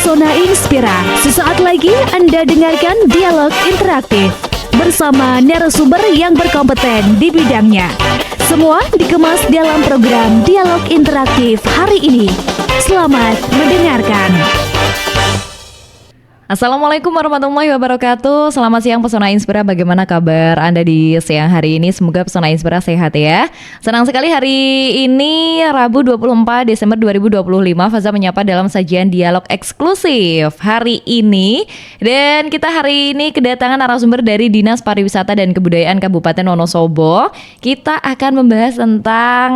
Pesona Inspira. Sesaat lagi Anda dengarkan dialog interaktif bersama narasumber yang berkompeten di bidangnya. Semua dikemas dalam program dialog interaktif hari ini. Selamat mendengarkan. Assalamualaikum warahmatullahi wabarakatuh. Selamat siang Pesona Inspira. Bagaimana kabar Anda di siang hari ini? Semoga Pesona Inspira sehat ya. Senang sekali hari ini Rabu 24 Desember 2025 Faza menyapa dalam sajian dialog eksklusif hari ini. Dan kita hari ini kedatangan narasumber dari Dinas Pariwisata dan Kebudayaan Kabupaten Wonosobo. Kita akan membahas tentang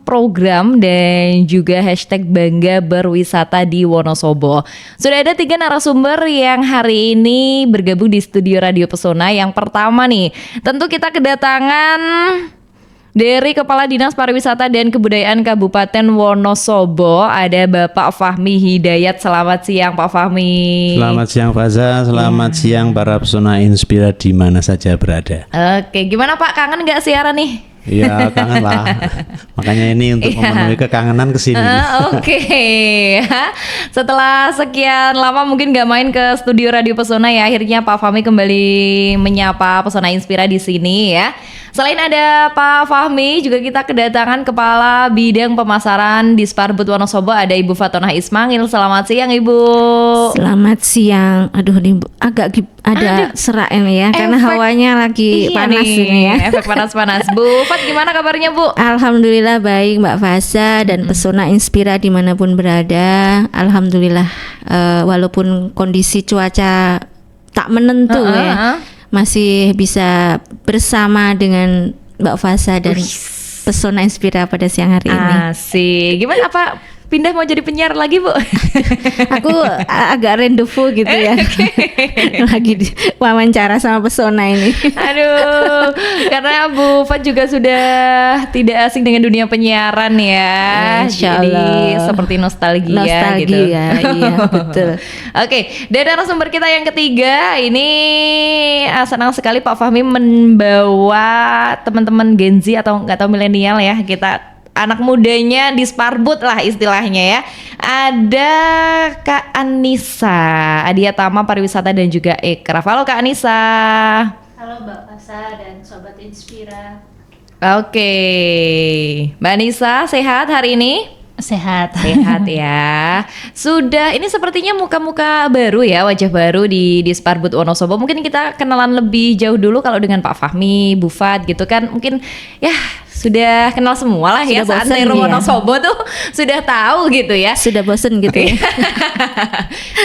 program dan juga hashtag Bangga Berwisata di Wonosobo. Sudah ada 3 narasumber yang hari ini bergabung di studio Radio Pesona. Yang pertama nih, tentu kita kedatangan dari Kepala Dinas Pariwisata dan Kebudayaan Kabupaten Wonosobo, ada Bapak Fahmi Hidayat. Selamat siang Pak Fahmi. Selamat siang Faza, selamat siang para Pesona Inspira di mana saja berada. Oke, gimana Pak, kangen nggak siaran nih? Iya, kangen lah. Makanya ini untuk memenuhi kekangenan kesini. Oke. Setelah sekian lama mungkin gak main ke studio Radio Pesona ya, akhirnya Pak Fahmi kembali menyapa Pesona Inspira di sini ya. Selain ada Pak Fahmi, juga kita kedatangan Kepala Bidang Pemasaran di Disparbud Wonosobo, ada Ibu Fatonah Ismail. Selamat siang Ibu. Selamat siang. Aduh, agak ada serak ini ya, karena hawanya lagi panas nih, ini ya. Efek panas-panas. Bu Fat, gimana kabarnya Bu? Alhamdulillah baik Mbak Faza dan Pesona Inspira dimanapun berada. Alhamdulillah, walaupun kondisi cuaca tak menentu ya, masih bisa bersama dengan Mbak Faza dan Pesona Inspira pada siang hari ini. Asik. Gimana Pak? Pindah mau jadi penyiar lagi Bu? Aku agak rendezvous gitu ya. Lagi wawancara sama Pesona ini. Aduh, karena Bu Fat juga sudah tidak asing dengan dunia penyiaran ya. Jadi seperti nostalgia gitu. Iya betul. Oke, dan narasumber kita yang ketiga ini senang sekali Pak Fahmi membawa teman-teman Gen Z atau nggak tahu milenial ya, kita anak mudanya di Disparbud lah istilahnya ya. Ada Kak Anissa Adiatama Pariwisata dan juga Ekraf. Halo Kak Anissa. Halo Mbak Faza dan Sobat Inspira. Oke, Mbak Anissa sehat hari ini? Sehat. Sehat ya. Sudah, ini sepertinya muka-muka baru ya, wajah baru di Disparbud Wonosobo. Mungkin kita kenalan lebih jauh dulu kalau dengan Pak Fahmi, Bu Fat gitu kan. Mungkin ya sudah kenal semua lah ya, seantero Wonosobo tuh sudah tahu gitu ya. Sudah bosen gitu ya.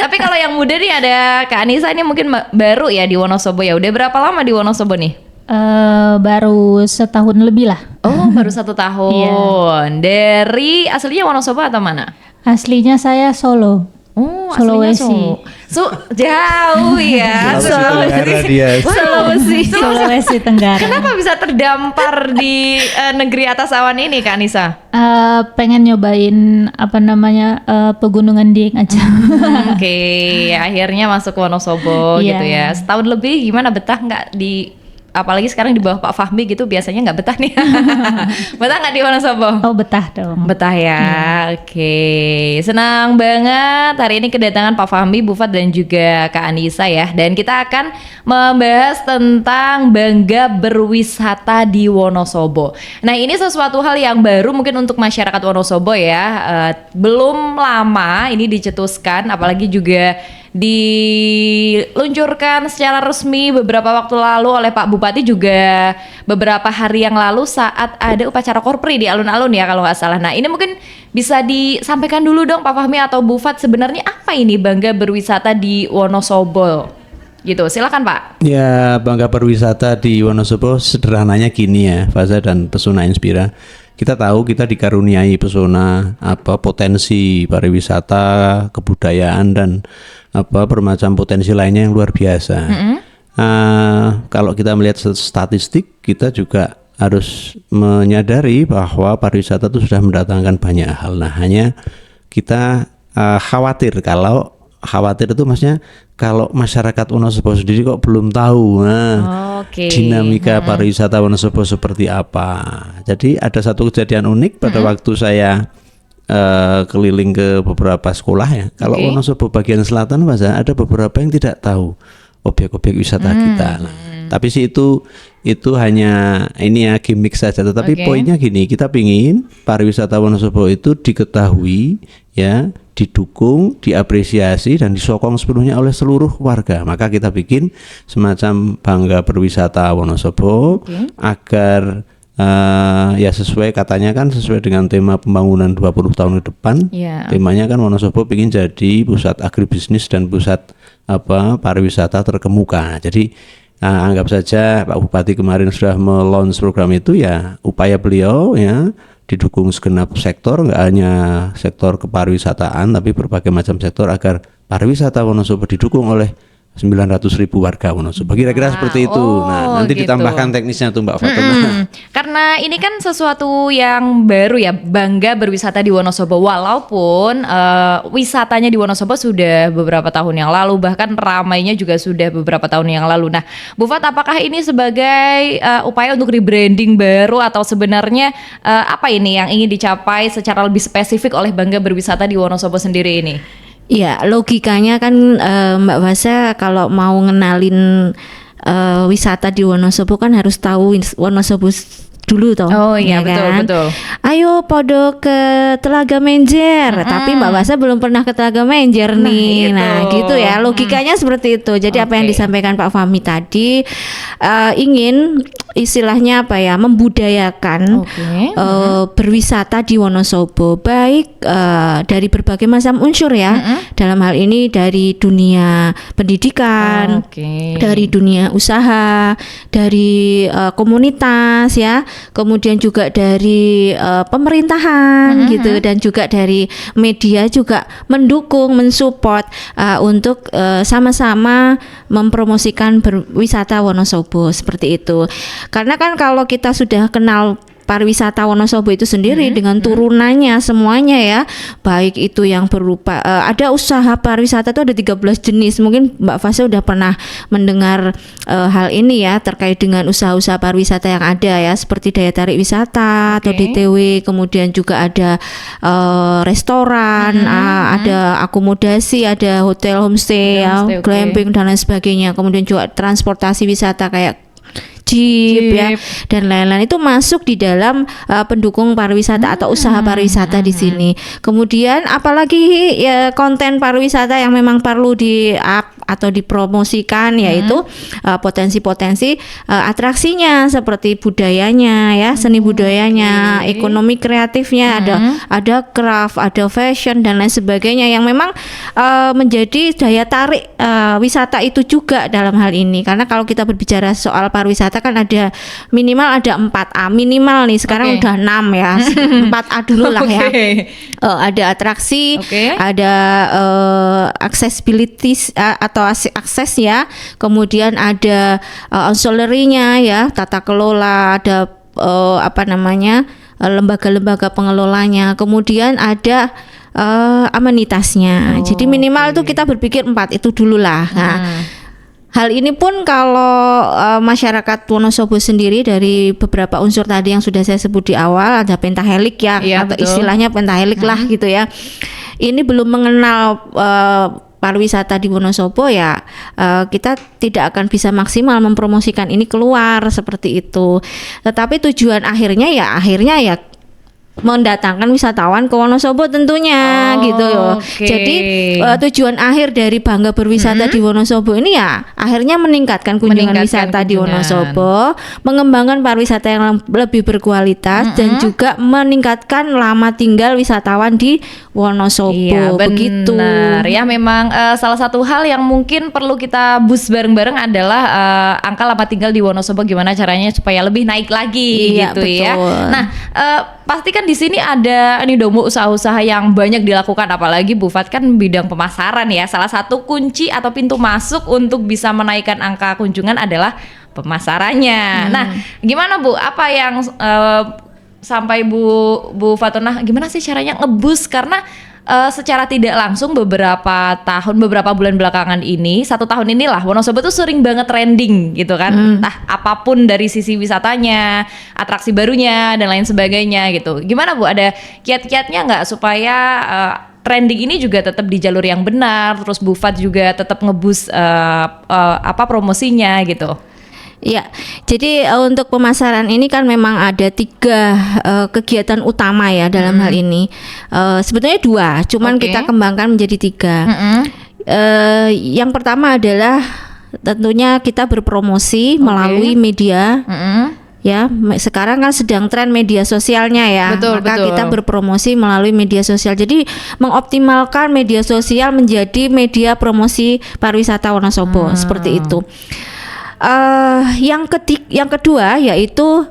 Tapi kalau yang muda nih ada Kak Anissa, ini mungkin baru ya di Wonosobo ya. Udah berapa lama di Wonosobo nih? Baru setahun lebih lah. Oh, baru 1 tahun. Iya. Dari aslinya Wonosobo atau mana? Aslinya saya Solo. Oh, Sulawesi. Jauh ya. Sulawesi Tenggara. Kenapa bisa terdampar di negeri atas awan ini Kak Anissa? Pengen nyobain pegunungan Dieng aja. Oke, akhirnya masuk Wonosobo gitu ya. Setahun lebih, gimana, betah nggak di, apalagi sekarang di bawah Pak Fahmi gitu, biasanya nggak betah nih. Betah nggak di Wonosobo? Oh, betah dong. Betah ya. Oke, senang banget hari ini kedatangan Pak Fahmi, Bu Fat dan juga Kak Anissa ya. Dan kita akan membahas tentang Bangga Berwisata di Wonosobo. Nah, ini sesuatu hal yang baru mungkin untuk masyarakat Wonosobo ya. Belum lama ini dicetuskan, apalagi juga diluncurkan secara resmi beberapa waktu lalu oleh Pak Bupati juga beberapa hari yang lalu saat ada upacara korpri di alun-alun ya kalau nggak salah. Nah, ini mungkin bisa disampaikan dulu dong Pak Fahmi atau Bu Fat, sebenarnya apa ini Bangga Berwisata di Wonosobo? Gitu, silakan Pak. Ya, Bangga Berwisata di Wonosobo sederhananya gini ya, Faza dan Pesona Inspira. Kita tahu kita dikaruniai pesona, potensi pariwisata, kebudayaan dan bermacam potensi lainnya yang luar biasa. Kalau kita melihat statistik, kita juga harus menyadari bahwa pariwisata itu sudah mendatangkan banyak hal. Nah, hanya kita khawatir itu maksudnya kalau masyarakat Wonosobo sendiri kok belum tahu dinamika pariwisata Wonosobo seperti apa. Jadi ada satu kejadian unik pada waktu saya keliling ke beberapa sekolah ya. Kalau Wonosobo bagian selatan Faza, ada beberapa yang tidak tahu objek-objek wisata kita. Nah, tapi sih itu hanya ini ya gimmick saja. Tetapi poinnya gini, kita pingin pariwisata Wonosobo itu diketahui ya, didukung, diapresiasi dan disokong sepenuhnya oleh seluruh warga. Maka kita bikin semacam Bangga Berwisata Wonosobo agar ya sesuai katanya kan sesuai dengan tema pembangunan 20 tahun ke depan. Temanya kan Wonosobo ingin jadi pusat agribisnis dan pusat pariwisata terkemuka. Jadi anggap saja Pak Bupati kemarin sudah me-launch program itu, ya upaya beliau ya didukung segenap sektor, nggak hanya sektor kepariwisataan tapi berbagai macam sektor agar pariwisata Wonosobo didukung oleh 900.000 warga Wonosobo. Kira-kira seperti itu. Nah, nanti ditambahkan teknisnya tuh Mbak Fatona. Karena ini kan sesuatu yang baru ya, Bangga Berwisata di Wonosobo. Walaupun wisatanya di Wonosobo sudah beberapa tahun yang lalu, bahkan ramainya juga sudah beberapa tahun yang lalu. Nah, Bu Fat, apakah ini sebagai upaya untuk rebranding baru atau sebenarnya apa ini yang ingin dicapai secara lebih spesifik oleh Bangga Berwisata di Wonosobo sendiri ini? Ya, logikanya kan Mbak Fasa kalau mau ngenalin wisata di Wonosobo kan harus tahu Wonosobo dulu toh. Oh iya, kan? betul. Ayo podo ke Telaga Menjer. Tapi Mbak Basa belum pernah ke Telaga Menjer nih. Nah, gitu ya. Logikanya seperti itu. Jadi apa yang disampaikan Pak Fahmi tadi ingin istilahnya apa ya, membudayakan berwisata di Wonosobo, baik dari berbagai macam unsur ya. Dalam hal ini dari dunia pendidikan, dari dunia usaha, dari komunitas ya, kemudian juga dari pemerintahan gitu, dan juga dari media juga mendukung, mensupport untuk sama-sama mempromosikan berwisata Wonosobo seperti itu. Karena kan kalau kita sudah kenal pariwisata Wonosobo itu sendiri dengan turunannya semuanya ya, baik itu yang berupa ada usaha pariwisata itu ada 13 jenis. Mungkin Mbak Fasa udah pernah mendengar hal ini ya, terkait dengan usaha-usaha pariwisata yang ada ya, seperti daya tarik wisata atau DTW, kemudian juga ada restoran, ada akomodasi, ada hotel, homestay, glamping dan lain sebagainya. Kemudian juga transportasi wisata kayak jeep ya dan lain-lain, itu masuk di dalam pendukung pariwisata atau usaha pariwisata di sini. Kemudian apalagi ya konten pariwisata yang memang perlu di up atau dipromosikan, yaitu potensi-potensi atraksinya seperti budayanya ya, seni budayanya, ekonomi kreatifnya, ada craft, ada fashion dan lain sebagainya yang memang menjadi daya tarik wisata itu juga dalam hal ini. Karena kalau kita berbicara soal pariwisata kan ada minimal ada 4A minimal nih, sekarang udah 6 ya. 4A dulu lah ya. Ada atraksi, ada accessibility atau akses ya, kemudian ada ancillary-nya ya, tata kelola, ada lembaga-lembaga pengelolanya, kemudian ada amenitasnya. Jadi minimal itu kita berpikir 4 itu dulu lah. Nah, hal ini pun kalau masyarakat Wonosobo sendiri dari beberapa unsur tadi yang sudah saya sebut di awal, ada pentahelik ya, atau istilahnya pentahelik lah gitu ya. Ini belum mengenal pariwisata di Wonosobo ya, kita tidak akan bisa maksimal mempromosikan ini keluar seperti itu. Tetapi tujuan akhirnya ya mendatangkan wisatawan ke Wonosobo tentunya gitu loh. Jadi tujuan akhir dari Bangga Berwisata di Wonosobo ini ya akhirnya meningkatkan kunjungan wisata di Wonosobo, mengembangkan pariwisata yang lebih berkualitas dan juga meningkatkan lama tinggal wisatawan di Wonosobo. Iya, begitu. Benar ya, memang salah satu hal yang mungkin perlu kita boost bareng-bareng adalah angka lama tinggal di Wonosobo, gimana caranya supaya lebih naik lagi gitu betul. ya. Nah, pasti kan di sini ada nih Domo usaha-usaha yang banyak dilakukan, apalagi Bu Fat kan bidang pemasaran ya. Salah satu kunci atau pintu masuk untuk bisa menaikkan angka kunjungan adalah pemasarannya. Nah, gimana Bu? Apa yang sampai Bu Fatona gimana sih caranya ngeboost, karena secara tidak langsung beberapa bulan belakangan ini, 1 tahun inilah Wonosobo tuh sering banget trending gitu kan. Entah apapun dari sisi wisatanya, atraksi barunya dan lain sebagainya gitu. Gimana Bu, ada kiat-kiatnya nggak supaya trending ini juga tetap di jalur yang benar, terus Bu Fat juga tetap ngeboost promosinya gitu? Ya, jadi untuk pemasaran ini kan memang ada 3 kegiatan utama ya dalam hal ini. Sebetulnya 2, cuman kita kembangkan menjadi 3. Yang pertama adalah tentunya kita berpromosi melalui media. Ya, sekarang kan sedang tren media sosialnya ya. Maka kita berpromosi melalui media sosial. Jadi mengoptimalkan media sosial menjadi media promosi pariwisata Wonosobo seperti itu. Yang kedua yaitu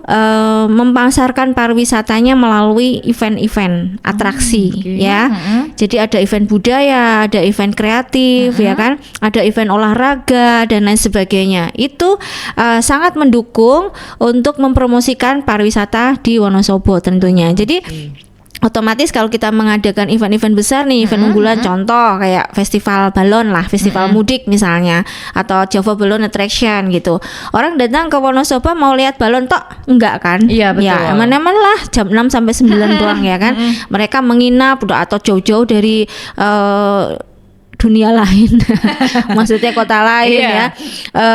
memasarkan pariwisatanya melalui event-event atraksi ya. Jadi ada event budaya, ada event kreatif ya kan, ada event olahraga dan lain sebagainya. Itu sangat mendukung untuk mempromosikan pariwisata di Wonosobo tentunya. Jadi otomatis kalau kita mengadakan event-event besar nih, event unggulan contoh kayak festival balon lah, festival mudik misalnya, atau Java Balloon Attraction gitu. Orang datang ke Wonosobo mau lihat balon tok enggak kan? Iya betul. Ya, aman-aman lah jam 6 sampai 9 doang ya kan. Mereka menginap atau jauh-jauh dari dunia lain, maksudnya kota lain ya.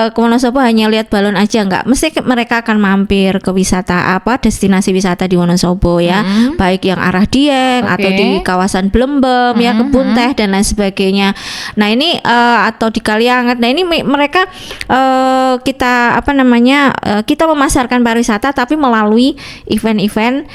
Ke Wonosobo hanya lihat balon aja enggak, mesti mereka akan mampir ke wisata destinasi wisata di Wonosobo ya, baik yang arah Dieng atau di kawasan Blembem ya, Kebun Teh dan lain sebagainya. Nah ini atau di Kalianget. Nah ini mereka kita kita memasarkan pariwisata tapi melalui event-event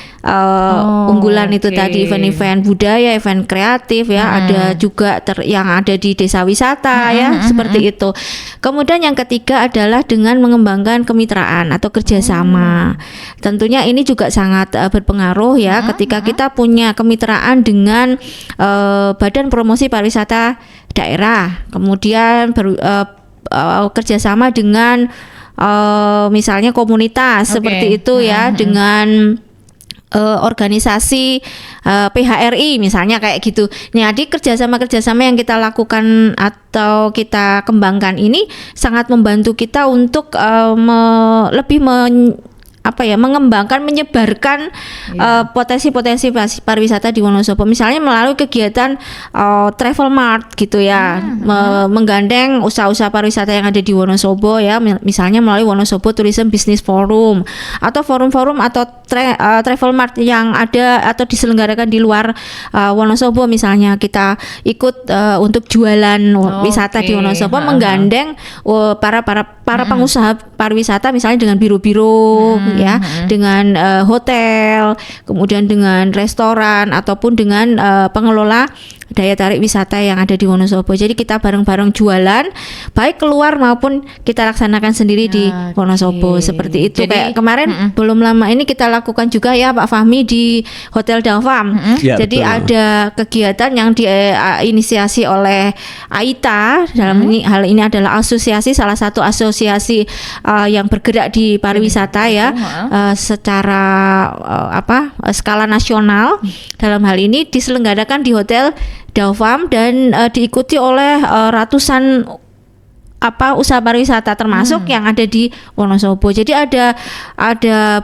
unggulan itu tadi, event-event budaya, event kreatif ya, ada juga yang ada di desa wisata ya, seperti itu. Kemudian yang ketiga adalah dengan mengembangkan kemitraan atau kerjasama. Tentunya ini juga sangat berpengaruh ya, ketika kita punya kemitraan dengan Badan Promosi Pariwisata Daerah, kemudian kerjasama dengan misalnya komunitas seperti itu ya, dengan organisasi PHRI misalnya kayak gitu. Jadi kerjasama yang kita lakukan atau kita kembangkan ini sangat membantu kita untuk mengembangkan, menyebarkan potensi-potensi pariwisata di Wonosobo. Misalnya melalui kegiatan travel mart gitu ya, menggandeng usaha-usaha pariwisata yang ada di Wonosobo ya, misalnya melalui Wonosobo Tourism Business Forum atau forum-forum atau travel mart yang ada atau diselenggarakan di luar Wonosobo. Misalnya kita ikut untuk jualan wisata di Wonosobo, menggandeng para pengusaha pariwisata misalnya dengan biro-biro ya, dengan hotel, kemudian dengan restoran ataupun dengan pengelola daya tarik wisata yang ada di Wonosobo. Jadi kita bareng-bareng jualan, baik keluar maupun kita laksanakan sendiri di Wonosobo seperti itu. Jadi, kayak kemarin belum lama ini kita lakukan juga ya Pak Fahmi di Hotel Davam. Ya, jadi betul. ada kegiatan yang diinisiasi oleh AITA. Hal ini adalah salah satu asosiasi yang bergerak di pariwisata ya, secara skala nasional. Dalam hal ini diselenggarakan di Hotel Davam dan diikuti oleh ratusan usaha pariwisata termasuk yang ada di Wonosobo. Jadi ada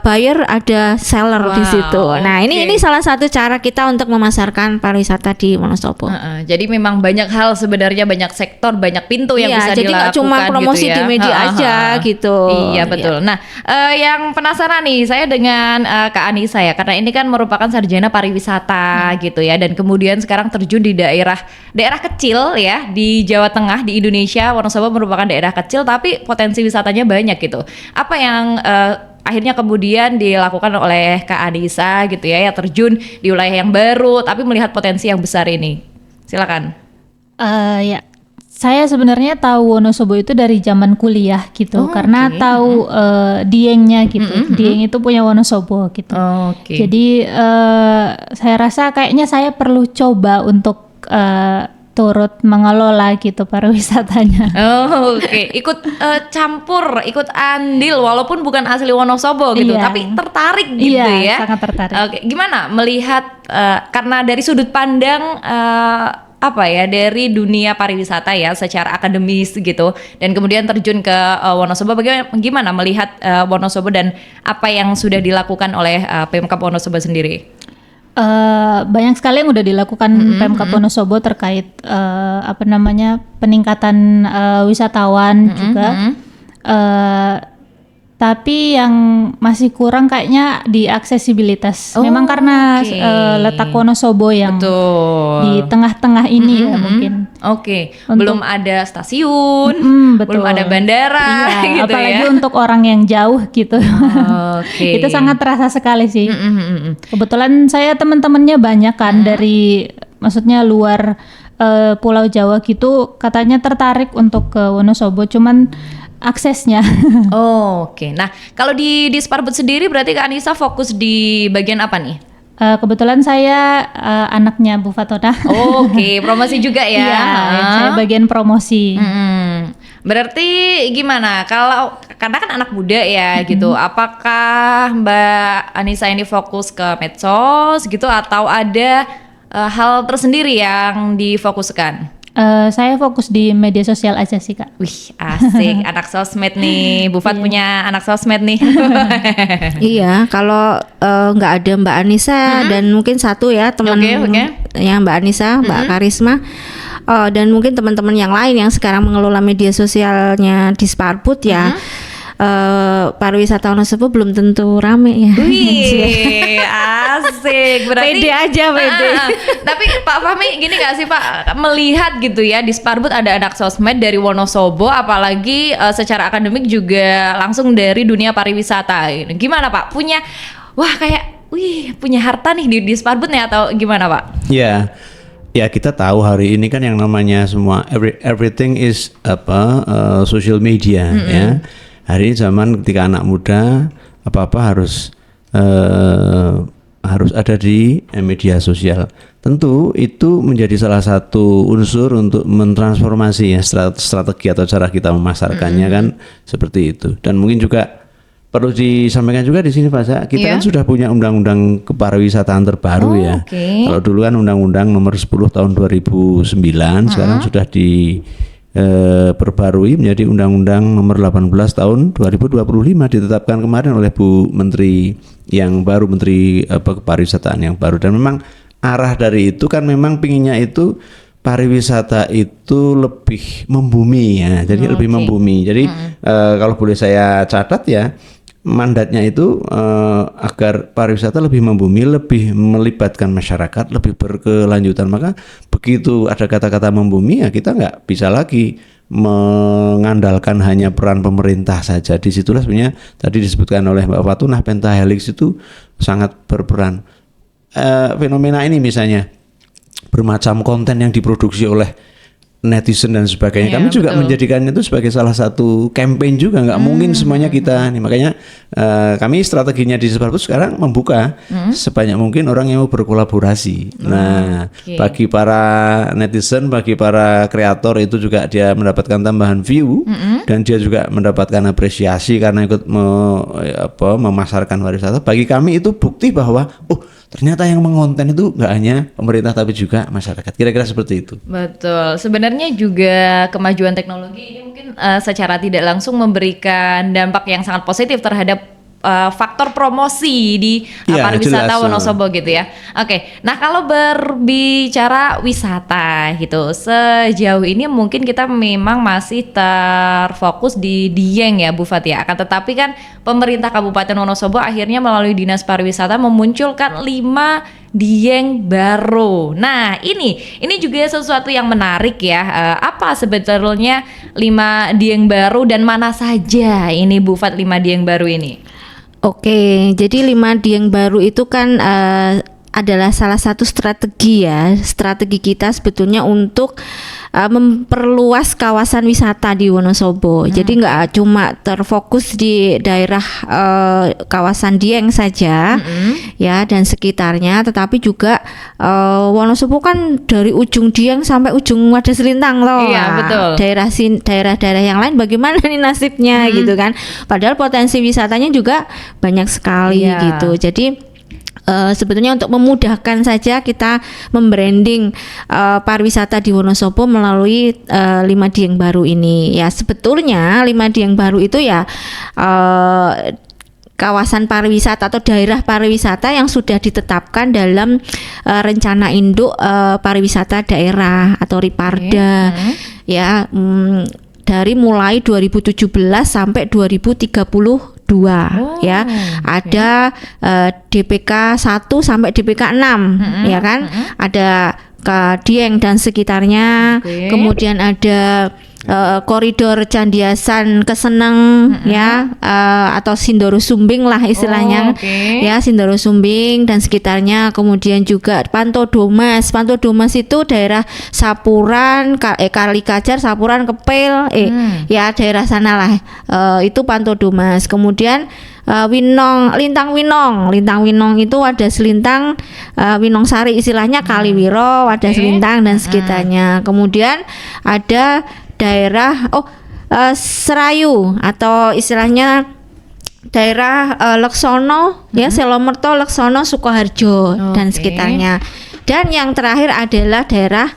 buyer, ada seller di situ. Nah, ini salah satu cara kita untuk memasarkan pariwisata di Wonosobo. Jadi memang banyak hal sebenarnya, banyak sektor, banyak pintu yang bisa jadi dilakukan. Jadi nggak cuma promosi gitu ya, di media aja gitu. Iya betul. Nah, yang penasaran nih saya dengan Kak Anissa ya, karena ini kan merupakan sarjana pariwisata gitu ya, dan kemudian sekarang terjun di daerah kecil ya di Jawa Tengah di Indonesia. Wonosobo merupakan daerah kecil tapi potensi wisatanya banyak gitu. Apa yang akhirnya kemudian dilakukan oleh Kak Anissa gitu ya, yang terjun di wilayah yang baru tapi melihat potensi yang besar ini? Silakan. Ya, saya sebenarnya tahu Wonosobo itu dari zaman kuliah gitu, karena tahu Diengnya gitu. Dieng itu punya Wonosobo gitu. Jadi saya rasa kayaknya saya perlu coba untuk turut mengelola gitu pariwisatanya. Oh, oke. Ikut campur, ikut andil walaupun bukan asli Wonosobo gitu, Iya. tapi tertarik gitu Iya, ya. sangat tertarik. Oke, gimana melihat karena dari sudut pandang apa ya, dari dunia pariwisata ya secara akademis gitu, dan kemudian terjun ke Wonosobo, gimana melihat Wonosobo dan apa yang sudah dilakukan oleh Pemkab Wonosobo sendiri? Banyak sekali yang udah dilakukan Pemkab Wonosobo terkait peningkatan wisatawan juga. Tapi yang masih kurang kayaknya di aksesibilitas. Memang karena oke. letak Wonosobo yang Betul. di tengah-tengah ini ya mungkin. Oke, belum ada stasiun, Betul. belum ada bandara, Iya, gitu apalagi ya. untuk orang yang jauh gitu. Oke. Itu sangat terasa sekali sih. Kebetulan saya teman-temannya banyak kan dari, maksudnya luar Pulau Jawa gitu, katanya tertarik untuk ke Wonosobo, cuman aksesnya. Oke. Nah, kalau di Sparbud sendiri berarti Kak Anissa fokus di bagian apa nih? Kebetulan saya anaknya Bu Fatona. Oke, promosi juga ya. Iya, saya bagian promosi. Berarti gimana? Kalau karena kan anak muda ya gitu, apakah Mbak Anissa ini fokus ke medsos gitu atau ada hal tersendiri yang difokuskan? Saya fokus di media sosial aja sih, Kak. Wih, asik. Anak sosmed nih. Bu Fat punya anak sosmed nih. Iya, kalau nggak ada Mbak Anissa dan mungkin satu ya teman Oke. ya Mbak Anissa, Mbak Karisma, dan mungkin teman-teman yang lain yang sekarang mengelola media sosialnya di Sparbud ya. Pariwisata Wonosobo belum tentu rame ya. Wih, asik. Berarti Pede aja, pede. Tapi Pak Fahmi gini gak sih Pak, melihat gitu ya di Sparbud ada anak sosmed dari Wonosobo, apalagi secara akademik juga langsung dari dunia pariwisata. Gimana Pak? Punya harta nih di Sparbud nih atau gimana Pak? Ya, ya kita tahu hari ini kan yang namanya semua everything is social media ya. Hari ini zaman ketika anak muda apa-apa harus ada di media sosial. Tentu itu menjadi salah satu unsur untuk mentransformasi ya strategi atau cara kita memasarkannya kan seperti itu. Dan mungkin juga perlu disampaikan juga di sini Pak, kita kan sudah punya undang-undang kepariwisataan terbaru ya. Oke. Kalau dulu kan undang-undang nomor 10 tahun 2009, sekarang sudah perbarui menjadi undang-undang nomor 18 tahun 2025, ditetapkan kemarin oleh Bu Menteri yang baru, Menteri Kepariwisataan yang baru. Dan memang arah dari itu kan memang pinginnya itu pariwisata itu lebih membumi ya, jadi lebih membumi. Jadi kalau boleh saya catat ya, mandatnya itu agar pariwisata lebih membumi, lebih melibatkan masyarakat, lebih berkelanjutan. Maka begitu ada kata-kata membumi ya kita nggak bisa lagi mengandalkan hanya peran pemerintah saja. Disitulah sebenarnya tadi disebutkan oleh Mbak Fatunah, Pentahelix itu sangat berperan. Fenomena ini misalnya bermacam konten yang diproduksi oleh netizen dan sebagainya. Kami juga menjadikannya itu sebagai salah satu campaign juga, nggak mungkin semuanya kita nih. Makanya kami strateginya di Sparbud sekarang membuka sebanyak mungkin orang yang mau berkolaborasi. Nah, bagi para netizen, bagi para kreator itu juga dia mendapatkan tambahan view dan dia juga mendapatkan apresiasi karena ikut memasarkan pariwisata. Bagi kami itu bukti bahwa ternyata yang mengonten itu nggak hanya pemerintah tapi juga masyarakat. Kira-kira seperti itu. Betul. Sebenarnya juga kemajuan teknologi ini mungkin secara tidak langsung memberikan dampak yang sangat positif terhadap faktor promosi di pariwisata jelas. Wonosobo gitu ya. Oke. Nah, kalau berbicara wisata gitu, sejauh ini mungkin kita memang masih terfokus di Dieng ya Bu Fat ya. Akan tetapi kan pemerintah Kabupaten Wonosobo akhirnya melalui Dinas Pariwisata memunculkan 5 Dieng baru. Nah, ini juga sesuatu yang menarik ya. Apa sebetulnya 5 Dieng baru dan mana saja ini Bu Fat 5 Dieng baru ini? Oke, jadi 5 Dieng baru itu kan adalah salah satu strategi kita sebetulnya untuk memperluas kawasan wisata di Wonosobo. Jadi nggak cuma terfokus di daerah kawasan Dieng saja ya dan sekitarnya, tetapi juga Wonosobo kan dari ujung Dieng sampai ujung Wadas Lintang loh. Iya, betul. Daerah-daerah yang lain bagaimana nih nasibnya gitu kan. Padahal potensi wisatanya juga banyak sekali gitu. Jadi sebetulnya untuk memudahkan saja kita membranding pariwisata di Wonosobo melalui 5 Dieng Baru ini. Ya sebetulnya 5 Dieng Baru itu ya kawasan pariwisata atau daerah pariwisata yang sudah ditetapkan dalam rencana induk pariwisata daerah atau Riparda ya dari mulai 2017 sampai 2032 ya. Ada DPK 1 sampai DPK 6 ya kan. Ada ke Dieng dan sekitarnya. Kemudian ada koridor Candiasan Keseneng ya atau Sindoro Sumbing lah istilahnya ya, Sindoro Sumbing dan sekitarnya. Kemudian juga Pantodomas itu daerah Sapuran, Kali Kajar, Sapuran, Kepil ya daerah sana lah itu Pantodomas. Kemudian Lintang Winong itu Wadas Lintang, Winong Sari istilahnya Kaliwiro, Wadas Lintang dan sekitarnya. Kemudian ada daerah Serayu atau istilahnya daerah Leksono ya, Selomerto, Leksono, Sukoharjo dan sekitarnya. Dan yang terakhir adalah daerah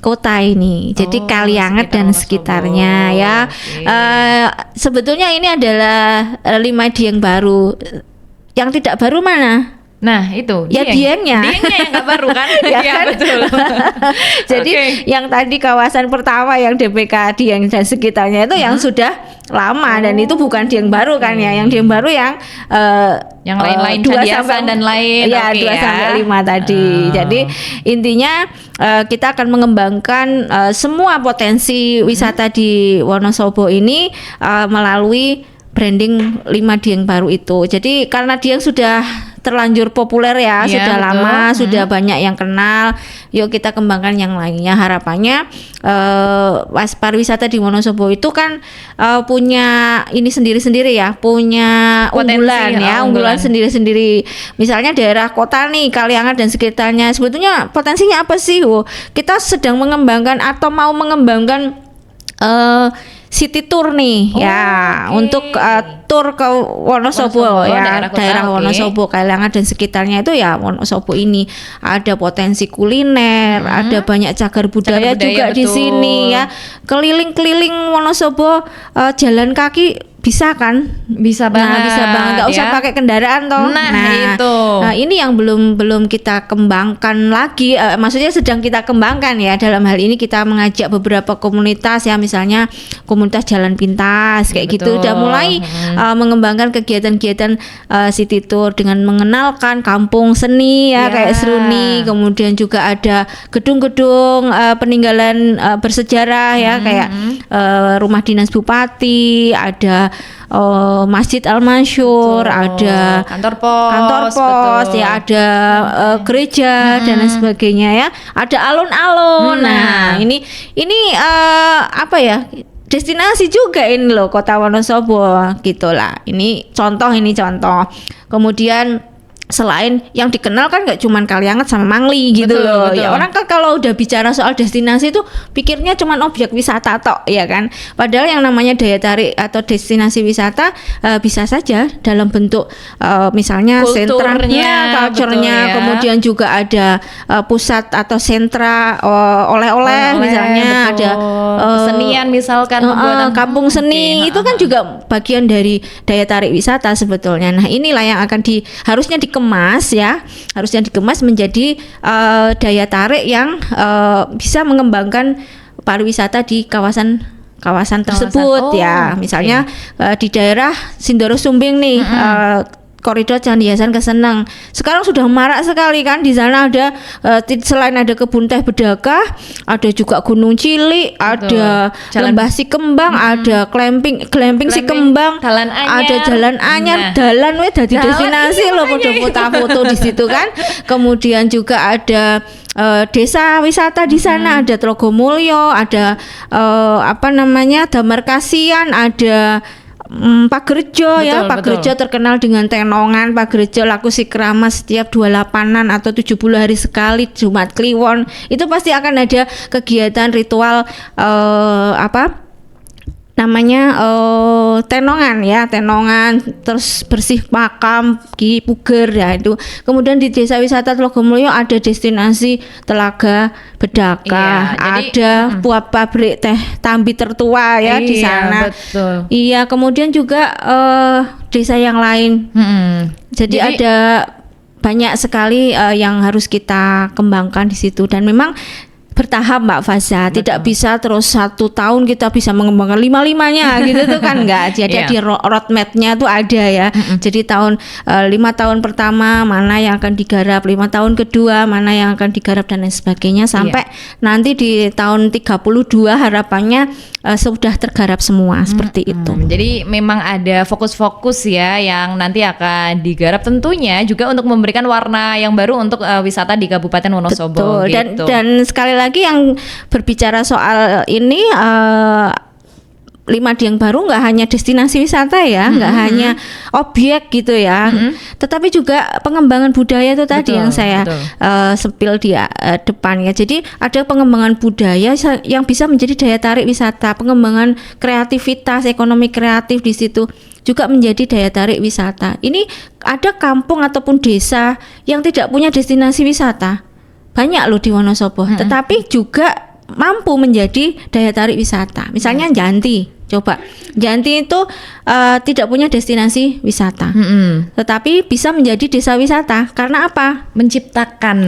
kota ini, jadi Kalianget dan sekitarnya ya. Sebetulnya ini adalah 5 Dieng Baru. Yang tidak baru mana? Nah itu ya Diengnya yang nggak baru kan? Ya kan? betul. Jadi yang tadi kawasan pertama yang DPK Dieng dan sekitarnya itu yang sudah lama dan itu bukan Dieng Baru kan ya. Yang Dieng Baru yang lain-lain 2 sampai dan lain ya 2 sampai 5 tadi. Jadi intinya kita akan mengembangkan semua potensi wisata di Wonosobo ini melalui branding 5 Dieng Baru itu. Jadi karena Dieng sudah terlanjur populer ya, sudah betul. Lama, sudah banyak yang kenal. Yuk kita kembangkan yang lainnya. Harapannya pariwisata di Wonosobo itu kan punya ini sendiri-sendiri ya, punya unggulan sendiri-sendiri. Misalnya daerah kota nih, Kalianget dan sekitarnya. Sebetulnya potensinya apa sih? Kita sedang mengembangkan atau mau mengembangkan city tour nih untuk tur ke Wonosobo ya, daerah Wonosobo, Kalianget dan sekitarnya itu ya. Wonosobo ini ada potensi kuliner, ada banyak cagar budaya juga di sini ya. Keliling-keliling Wonosobo jalan kaki bisa kan? Bisa banget. Nggak usah pakai kendaraan toh. Itu. Nah, ini yang belum kita kembangkan lagi. Maksudnya sedang kita kembangkan ya. Dalam hal ini kita mengajak beberapa komunitas ya, misalnya komunitas jalan pintas kayak gitu. Udah mulai mengembangkan kegiatan-kegiatan city tour dengan mengenalkan kampung seni ya, kayak Seruni. Kemudian juga ada gedung-gedung peninggalan bersejarah ya, kayak rumah dinas bupati, ada Masjid Al-Masyur, ada kantor pos ya, ada gereja dan lain sebagainya ya, ada alun-alun. Nah, ini apa ya? Destinasi juga ini loh kota Wonosobo gitulah. Ini contoh. Kemudian selain yang dikenal kan nggak cuman Kalianget sama Mangli gitu loh. Ya orang kan kalau udah bicara soal destinasi itu pikirnya cuman objek wisata tok ya kan. Padahal yang namanya daya tarik atau destinasi wisata bisa saja dalam bentuk misalnya sentranya, culture-nya, kemudian juga ada pusat atau sentra oleh-oleh misalnya, ada kesenian misalkan, kampung seni itu kan juga bagian dari daya tarik wisata sebetulnya. Nah, inilah yang akan harusnya dikemas menjadi daya tarik yang bisa mengembangkan pariwisata di kawasan tersebut ya. Misalnya di daerah Sindoro Sumbing nih, koridor Candi Hasan Keseneng. Sekarang sudah marak sekali kan, di sana ada selain ada kebun teh Bedaka, ada juga Gunung Cilik, ada Lembah Sikembang, ada glamping Sikembang, ada Jalan Anyar, dalan weh dadi destinasi loh, foto foto di situ kan. Kemudian juga ada desa wisata di sana, ada Trogomulyo, ada Damar Kasian, ada Pagerjo ya, Pagerjo terkenal dengan tenongan, Pagerjo laku sikrama setiap 28-an atau 70 hari sekali, Jumat Kliwon. Itu pasti akan ada kegiatan ritual tenongan ya, terus bersih makam Ki Puger ya itu. Kemudian di desa wisata Trogomulyo ada destinasi Telaga Bedaka, ada buah pabrik teh Tambi tertua ya di sana. Betul. Iya, kemudian juga desa yang lain. Jadi ada banyak sekali yang harus kita kembangkan di situ, dan memang bertahap Mbak Faza, tidak bisa terus 1 tahun kita bisa mengembangkan 5-5-nya gitu tuh kan enggak. Jadi di roadmap-nya tuh ada ya. Jadi 5 tahun pertama mana yang akan digarap, 5 tahun kedua mana yang akan digarap dan lain sebagainya, sampai nanti di tahun 32 harapannya sudah tergarap semua seperti itu. Jadi memang ada fokus-fokus ya yang nanti akan digarap, tentunya juga untuk memberikan warna yang baru untuk wisata di Kabupaten Wonosobo. Betul. Gitu. Dan sekali lagi yang berbicara soal ini, Lima Dieng Baru nggak hanya destinasi wisata ya, nggak hanya objek gitu ya, tetapi juga pengembangan budaya itu tadi yang saya sepil di depan ya. Jadi ada pengembangan budaya yang bisa menjadi daya tarik wisata, pengembangan kreativitas, ekonomi kreatif di situ juga menjadi daya tarik wisata. Ini ada kampung ataupun desa yang tidak punya destinasi wisata, banyak loh di Wonosobo, tetapi juga mampu menjadi daya tarik wisata. Misalnya Janti, coba Janti itu tidak punya destinasi wisata, tetapi bisa menjadi desa wisata karena apa? Menciptakan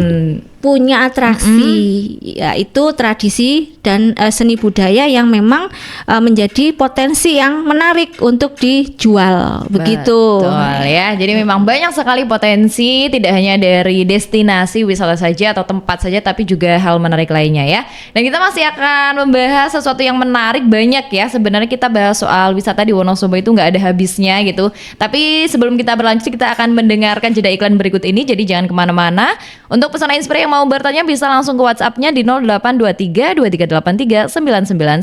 punya atraksi, yaitu tradisi dan seni budaya yang memang menjadi potensi yang menarik untuk dijual. Begitu. Betul ya. Jadi memang banyak sekali potensi, tidak hanya dari destinasi wisata saja atau tempat saja, tapi juga hal menarik lainnya ya. Dan kita masih akan membahas sesuatu yang menarik, banyak ya. Sebenarnya kita bahas soal wisata di Wonosobo itu nggak ada habisnya gitu. Tapi sebelum kita berlanjut, kita akan mendengarkan jeda iklan berikut ini. Jadi jangan kemana-mana. Untuk pesona Inspira yang mau bertanya bisa langsung ke WhatsApp-nya di 0823 2383 9996.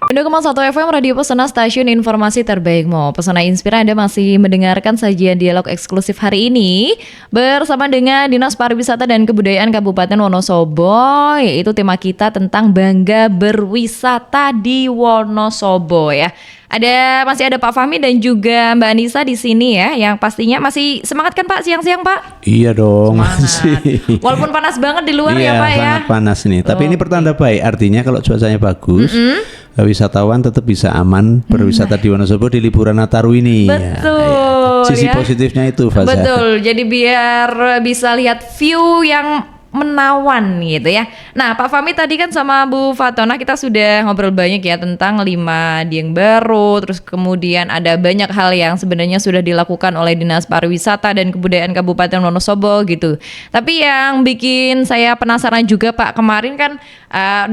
2,1 FM Radio Pesona, stasiun informasi terbaikmu. Pesona Inspira, Anda masih mendengarkan sajian dialog eksklusif hari ini bersama dengan Dinas Pariwisata dan Kebudayaan Kabupaten Wonosobo, yaitu tema kita tentang bangga berwisata di Wonosobo ya. Masih ada Pak Fahmi dan juga Mbak Anissa di sini ya, yang pastinya masih semangat kan Pak siang-siang Pak? Iya dong, masih. Walaupun panas banget di luar ya Pak ya. Iya, sangat panas nih. Tapi ini pertanda baik, artinya kalau cuacanya bagus, wisatawan tetap bisa aman berwisata di Wonosobo di liburan Nataru ini. Betul. Sisi positifnya itu, Faza. Betul. Jadi biar bisa lihat view yang menawan gitu ya. Nah Pak Fahmi tadi kan sama Bu Fatona kita sudah ngobrol banyak ya tentang Lima Dieng Baru, terus kemudian ada banyak hal yang sebenarnya sudah dilakukan oleh Dinas Pariwisata dan Kebudayaan Kabupaten Wonosobo gitu. Tapi yang bikin saya penasaran juga Pak, kemarin kan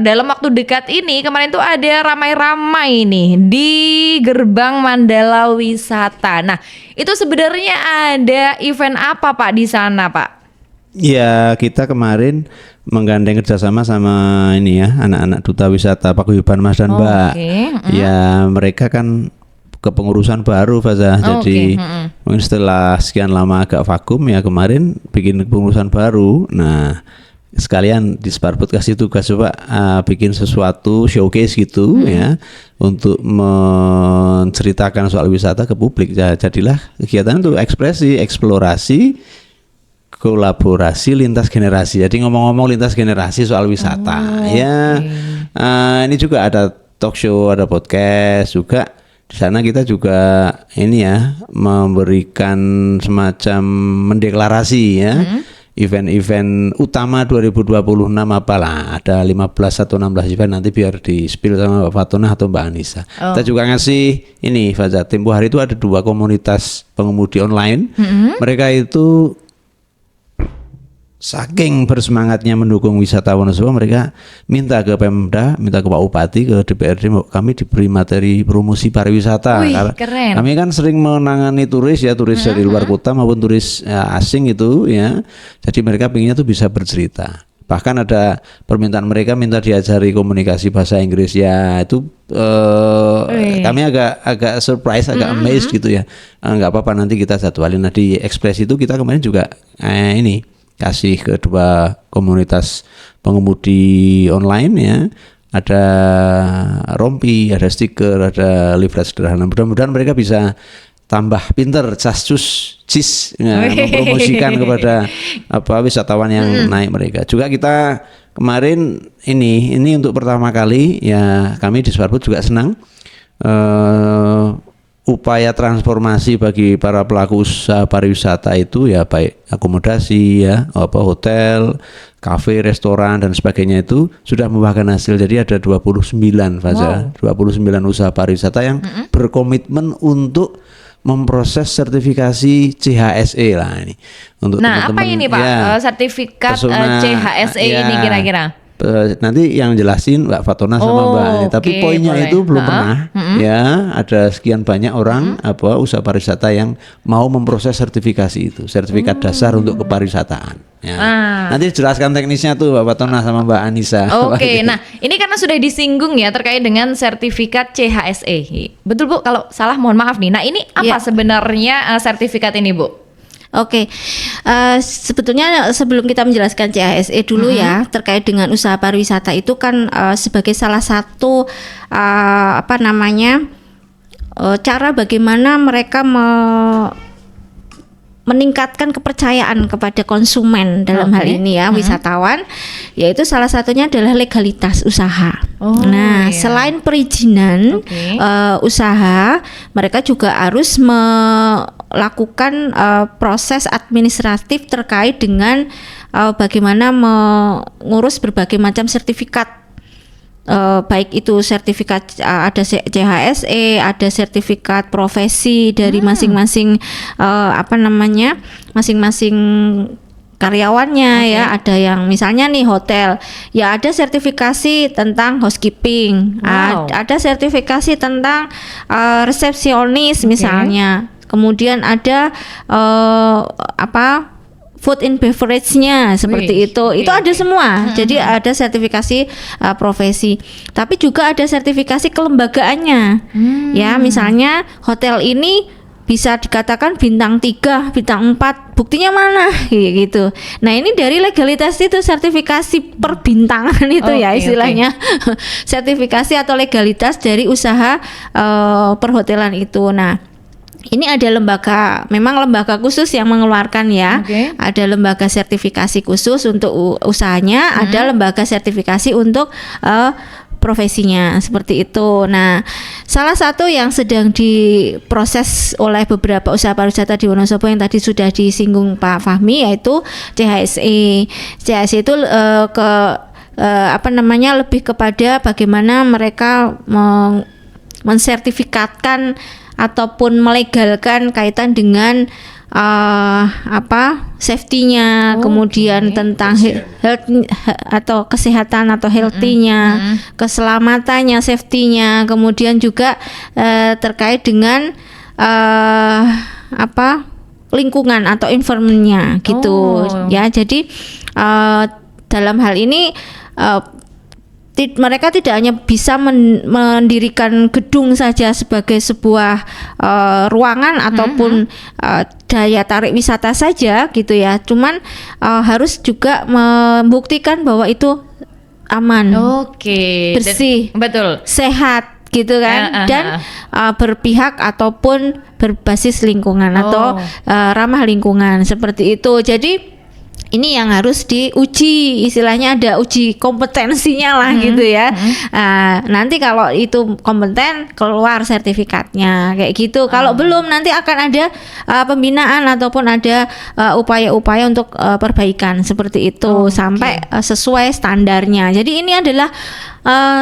dalam waktu dekat ini, kemarin tuh ada ramai-ramai nih di Gerbang Mandala Wisata. Nah itu sebenarnya ada event apa Pak di sana Pak? Ya, kita kemarin menggandeng kerjasama sama ini ya, anak-anak Duta Wisata Paguyuban Mas dan Mbak. Ya, mereka kan kepengurusan baru Faza. Jadi mungkin setelah sekian lama agak vakum ya, kemarin bikin kepengurusan baru. Nah, sekalian di Sparbud kasih tugas coba bikin sesuatu showcase gitu ya, untuk menceritakan soal wisata ke publik. Jadilah kegiatan itu ekspresi, eksplorasi, kolaborasi lintas generasi. Jadi ngomong-ngomong lintas generasi soal wisata ini juga ada talk show, ada podcast juga. Di sana kita juga ini ya memberikan semacam mendeklarasi ya event-event utama 2026 apalah, ada 15 atau 16 event, nanti biar di-spill sama Mbak Fatona atau Mbak Anissa. Kita juga ngasih ini Faza, tempo hari itu ada 2 komunitas pengemudi online. Mereka itu saking bersemangatnya mendukung wisata Wonosobo, mereka minta ke Pemda, minta ke Pak Bupati, ke DPRD, kami diberi materi promosi pariwisata. Wih, keren. Kami kan sering menangani turis dari luar kota maupun turis asing itu ya. Jadi mereka pinginnya tuh bisa bercerita. Bahkan ada permintaan mereka minta diajari komunikasi bahasa Inggris ya, itu kami agak surprise, agak amazed gitu ya. Nggak apa-apa, nanti kita jadwalin. Nah, di Express itu kita kemarin juga ini kasih ke 2 komunitas pengemudi online ya, ada rompi, ada stiker, ada leaflet sederhana. Mudah-mudahan mereka bisa tambah pinter, cis mempromosikan kepada wisatawan yang naik mereka. Juga kita kemarin ini untuk pertama kali ya, kami di Swartwood juga senang upaya transformasi bagi para pelaku usaha pariwisata itu ya, baik akomodasi ya, hotel, kafe, restoran dan sebagainya, itu sudah membuahkan hasil. Jadi ada 29 Faza, 29 usaha pariwisata yang berkomitmen untuk memproses sertifikasi CHSE lah ini. Untuk nah, teman-teman, apa ini Pak ya, sertifikat pesona, CHSE ya, ini kira-kira? Nanti yang jelasin Mbak Fatona sama Mbak Ani. Tapi poinnya boleh. itu belum pernah ya, ada sekian banyak orang usaha pariwisata yang mau memproses sertifikasi itu, sertifikat dasar untuk kepariwisataan ya. Nanti jelaskan teknisnya tuh Mbak Fatona sama Mbak Anissa. Oke, nah ini karena sudah disinggung ya terkait dengan sertifikat CHSE. Betul Bu, kalau salah mohon maaf nih. Nah ini apa sebenarnya sertifikat ini Bu? Oke, sebetulnya sebelum kita menjelaskan CHSE dulu ya, terkait dengan usaha pariwisata itu kan sebagai salah satu cara bagaimana mereka meningkatkan kepercayaan kepada konsumen dalam hal ini ya, wisatawan, yaitu salah satunya adalah legalitas usaha. Selain perizinan usaha, mereka juga harus melakukan proses administratif terkait dengan bagaimana mengurus berbagai macam sertifikat. Baik itu sertifikat ada CHSE, ada sertifikat profesi dari masing-masing masing-masing karyawannya ya. Ada yang misalnya nih hotel ya, ada sertifikasi tentang housekeeping, ada sertifikasi tentang resepsionis misalnya. Kemudian ada food and beverage-nya seperti itu. Itu ada semua. Jadi ada sertifikasi profesi. Tapi juga ada sertifikasi kelembagaannya. Ya, misalnya hotel ini bisa dikatakan bintang 3, bintang 4, buktinya mana gitu. Nah, ini dari legalitas itu, sertifikasi perbintangan itu istilahnya. Sertifikasi atau legalitas dari usaha perhotelan itu. Nah, ini ada memang lembaga khusus yang mengeluarkan ya. Ada lembaga sertifikasi khusus untuk usahanya, ada lembaga sertifikasi untuk profesinya, seperti itu. Nah, salah satu yang sedang diproses oleh beberapa usaha pariwisata di Wonosobo yang tadi sudah disinggung Pak Fahmi, yaitu CHSE. CHSE itu lebih kepada bagaimana mereka mensertifikatkan ataupun melegalkan kaitan dengan safety-nya, kemudian tentang health atau kesehatan atau healthy-nya, keselamatannya, safety-nya, kemudian juga terkait dengan lingkungan atau environment-nya gitu ya. Jadi dalam hal ini mereka tidak hanya bisa mendirikan gedung saja sebagai sebuah ruangan ataupun daya tarik wisata saja gitu ya. Cuman harus juga membuktikan bahwa itu aman, bersih, betul, sehat gitu kan, dan berpihak ataupun berbasis lingkungan atau ramah lingkungan seperti itu. Jadi ini yang harus diuji, istilahnya ada uji kompetensinya lah gitu ya. Nanti kalau itu kompeten keluar sertifikatnya kayak gitu. Kalau belum nanti akan ada pembinaan ataupun ada upaya-upaya untuk perbaikan seperti itu sampai sesuai standarnya. Jadi ini adalah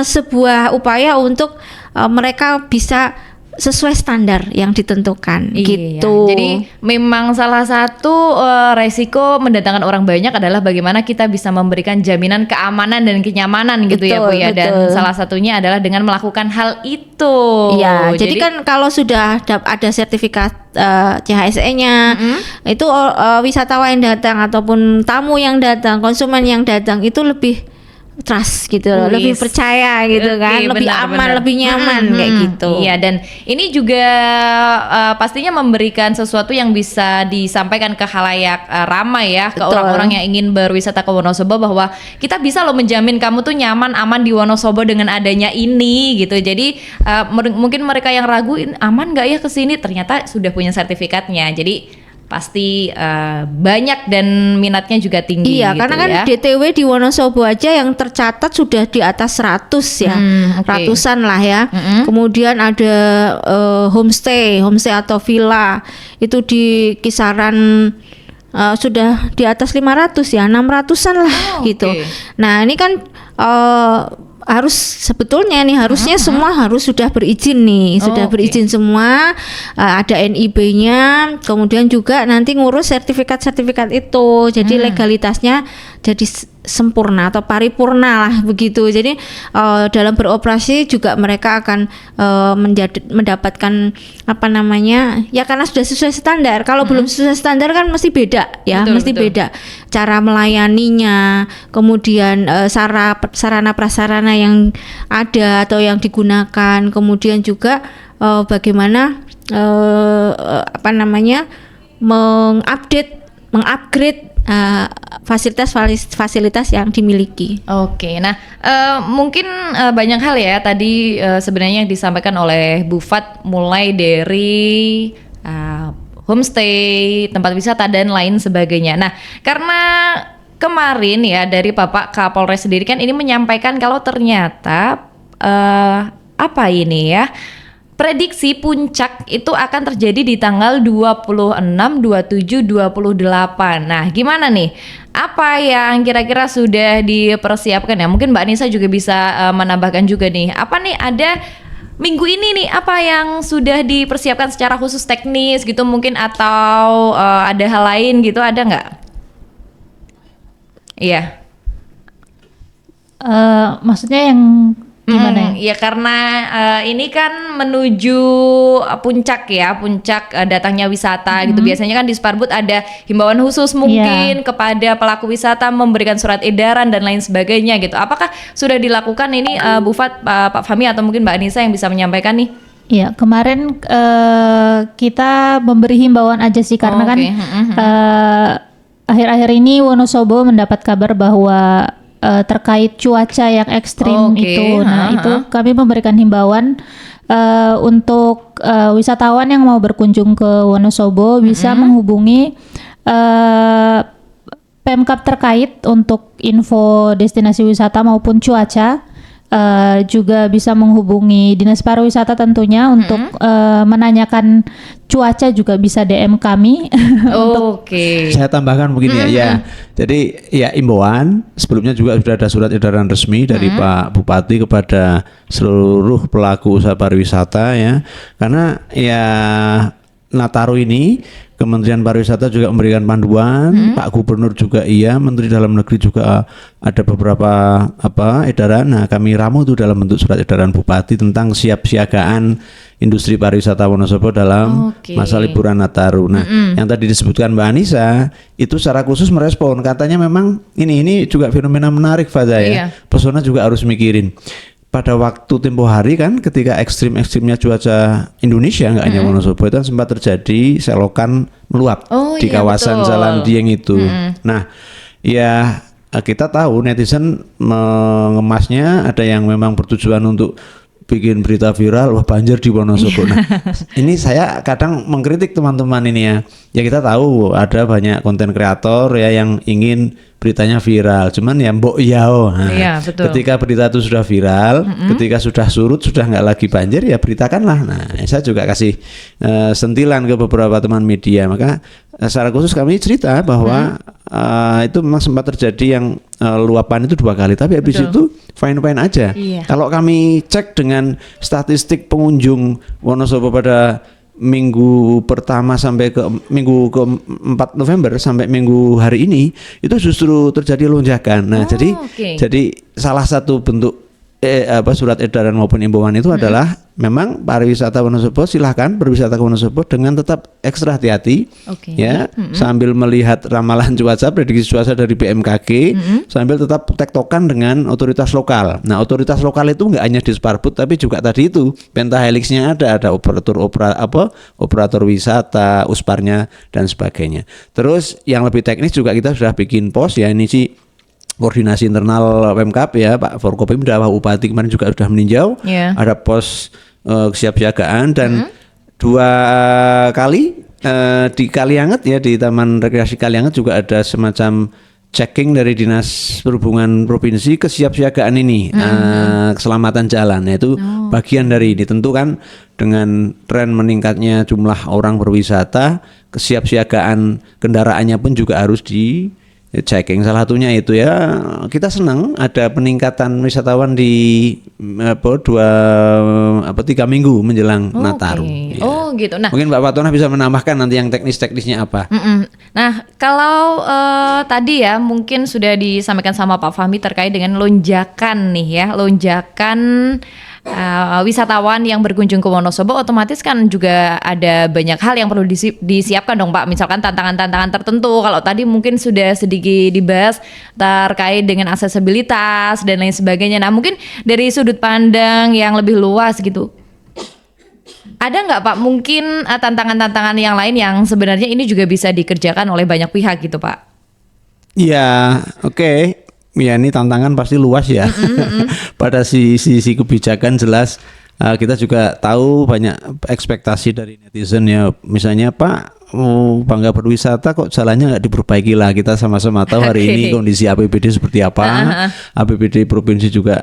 sebuah upaya untuk mereka bisa sesuai standar yang ditentukan gitu. Jadi memang salah satu resiko mendatangkan orang banyak adalah bagaimana kita bisa memberikan jaminan keamanan dan kenyamanan gitu ya Bu ya. Dan salah satunya adalah dengan melakukan hal itu. Iya, jadi kan kalau sudah ada sertifikat CHSE-nya itu wisatawan yang datang ataupun tamu yang datang, konsumen yang datang itu lebih trust gitu loh, lebih percaya gitu kan, lebih aman, lebih nyaman kayak gitu. Iya, dan ini juga pastinya memberikan sesuatu yang bisa disampaikan ke khalayak ramai ya, ke orang-orang yang ingin berwisata ke Wonosobo bahwa kita bisa loh menjamin kamu tuh nyaman, aman di Wonosobo dengan adanya ini gitu. Jadi mungkin mereka yang ragu aman nggak ya ke sini, ternyata sudah punya sertifikatnya. Jadi pasti banyak dan minatnya juga tinggi. Iya, gitu karena kan ya. DTW di Wonosobo aja yang tercatat sudah di atas 100 ya, ratusan lah ya. Kemudian ada homestay atau villa itu di kisaran sudah di atas 500 ya, 600-an lah gitu. Nah ini kan harus sebetulnya nih harusnya semua harus sudah berizin nih, sudah berizin semua, ada NIB-nya, kemudian juga nanti ngurus sertifikat itu, jadi legalitasnya jadi sempurna atau paripurna lah begitu. Jadi dalam beroperasi juga mereka akan mendapatkan apa namanya ya, karena sudah sesuai standar. Kalau belum sesuai standar kan mesti beda ya, beda cara melayaninya, kemudian sarana prasarana yang ada atau yang digunakan, kemudian juga bagaimana apa namanya mengupgrade fasilitas yang dimiliki. Oke, nah mungkin banyak hal ya tadi sebenarnya yang disampaikan oleh Bu Fat, mulai dari homestay, tempat wisata dan lain sebagainya. Nah, karena kemarin ya dari Bapak Kapolres sendiri kan ini menyampaikan kalau ternyata apa ini ya, prediksi puncak itu akan terjadi di tanggal 26, 27, 28. Nah, gimana nih? Apa yang kira-kira sudah dipersiapkan ya? Mungkin Mbak Anissa juga bisa menambahkan juga nih. Apa nih ada minggu ini nih, apa yang sudah dipersiapkan secara khusus teknis gitu mungkin, atau ada hal lain gitu, ada nggak? Iya. Maksudnya yang gimana ya? Karena ini kan menuju puncak ya, puncak datangnya wisata gitu. Biasanya kan di Sparbud ada himbauan khusus mungkin kepada pelaku wisata memberikan surat edaran dan lain sebagainya gitu. Apakah sudah dilakukan ini Bu Fat, Pak Fahmi atau mungkin Mbak Anissa yang bisa menyampaikan nih? Iya, kemarin kita memberi himbauan aja sih karena kan akhir-akhir ini Wonosobo mendapat kabar bahwa terkait cuaca yang ekstrim itu. Nah, itu kami memberikan himbauan untuk wisatawan yang mau berkunjung ke Wonosobo bisa menghubungi Pemkab terkait untuk info destinasi wisata maupun cuaca. Juga bisa menghubungi Dinas Pariwisata tentunya untuk menanyakan cuaca, juga bisa DM kami. Saya tambahkan begini ya. Jadi ya imbauan sebelumnya juga sudah ada surat edaran resmi dari Pak Bupati kepada seluruh pelaku usaha pariwisata ya. Karena ya Nataru ini Kementerian Pariwisata juga memberikan panduan, Pak Gubernur juga Menteri Dalam Negeri juga ada beberapa edaran. Nah, kami ramu itu dalam bentuk surat edaran Bupati tentang siapsiagaan industri pariwisata Wonosobo dalam masa liburan Nataru. Nah, yang tadi disebutkan Mbak Anissa itu secara khusus merespon, katanya memang ini juga fenomena menarik Faza ya. Pesona juga harus mikirin. Pada waktu tempo hari kan ketika ekstrim-ekstrimnya cuaca Indonesia, nggak hanya Wonosobo, itu kan sempat terjadi selokan meluap di kawasan Jalan Dieng itu. Nah, ya kita tahu netizen mengemasnya ada yang memang bertujuan untuk bikin berita viral, wah banjir di Wonosobo. Nah, ini saya kadang mengkritik teman-teman ini ya. Ya kita tahu ada banyak konten kreator ya yang ingin beritanya viral, cuman ya mbok yao. Nah, Iya, betul. ketika berita itu sudah viral, ketika sudah surut, sudah nggak lagi banjir, ya beritakanlah. Nah, saya juga kasih sentilan ke beberapa teman media. Maka secara khusus kami cerita bahwa itu memang sempat terjadi yang luapan itu 2 kali, tapi habis itu fine-fine aja. Iya. Kalau kami cek dengan statistik pengunjung Wonosobo pada minggu pertama sampai ke minggu ke-4 November sampai minggu hari ini, itu justru terjadi lonjakan. Nah, jadi salah satu bentuk surat edaran maupun imbauan itu adalah memang pariwisata Wonosobo silahkan berwisata ke Wonosobo dengan tetap ekstra hati-hati, ya, sambil melihat ramalan cuaca, prediksi cuaca dari BMKG, sambil tetap tektokan dengan otoritas lokal. Nah, otoritas lokal itu nggak hanya di Sparbud, tapi juga tadi itu pentahelixnya ada operator wisata, usparnya dan sebagainya. Terus yang lebih teknis juga kita sudah bikin pos ya, ini sih koordinasi internal Pemkab ya, Pak Forkopimda, Pak Bupati kemarin juga sudah meninjau. Ada pos kesiapsiagaan dan 2 kali di Kalianget ya, di Taman Rekreasi Kalianget juga ada semacam checking dari Dinas Perhubungan Provinsi kesiapsiagaan ini, keselamatan jalan, yaitu bagian dari ini. Tentu kan dengan tren meningkatnya jumlah orang berwisata, kesiapsiagaan kendaraannya pun juga harus di checking. Salah satunya itu ya, kita senang ada peningkatan wisatawan di 3 minggu menjelang Nataru. Ya. Oh gitu. Nah, mungkin Mbak Fatona bisa menambahkan nanti yang teknis-teknisnya apa. Nah, kalau tadi ya mungkin sudah disampaikan sama Pak Fahmi terkait dengan lonjakan nih ya, lonjakan wisatawan yang berkunjung ke Wonosobo, otomatis kan juga ada banyak hal yang perlu disiapkan dong Pak. Misalkan tantangan-tantangan tertentu. Kalau tadi mungkin sudah sedikit dibahas terkait dengan aksesibilitas dan lain sebagainya. Nah, mungkin dari sudut pandang yang lebih luas gitu, ada nggak Pak mungkin tantangan-tantangan yang lain yang sebenarnya ini juga bisa dikerjakan oleh banyak pihak gitu Pak? Ya, oke. Ya, ini tantangan pasti luas ya. Pada sisi kebijakan jelas kita juga tahu banyak ekspektasi dari netizen ya. Misalnya Pak, bangga berwisata kok jalannya nggak diperbaiki lah. Kita sama-sama tahu hari ini kondisi APBD seperti apa. APBD provinsi juga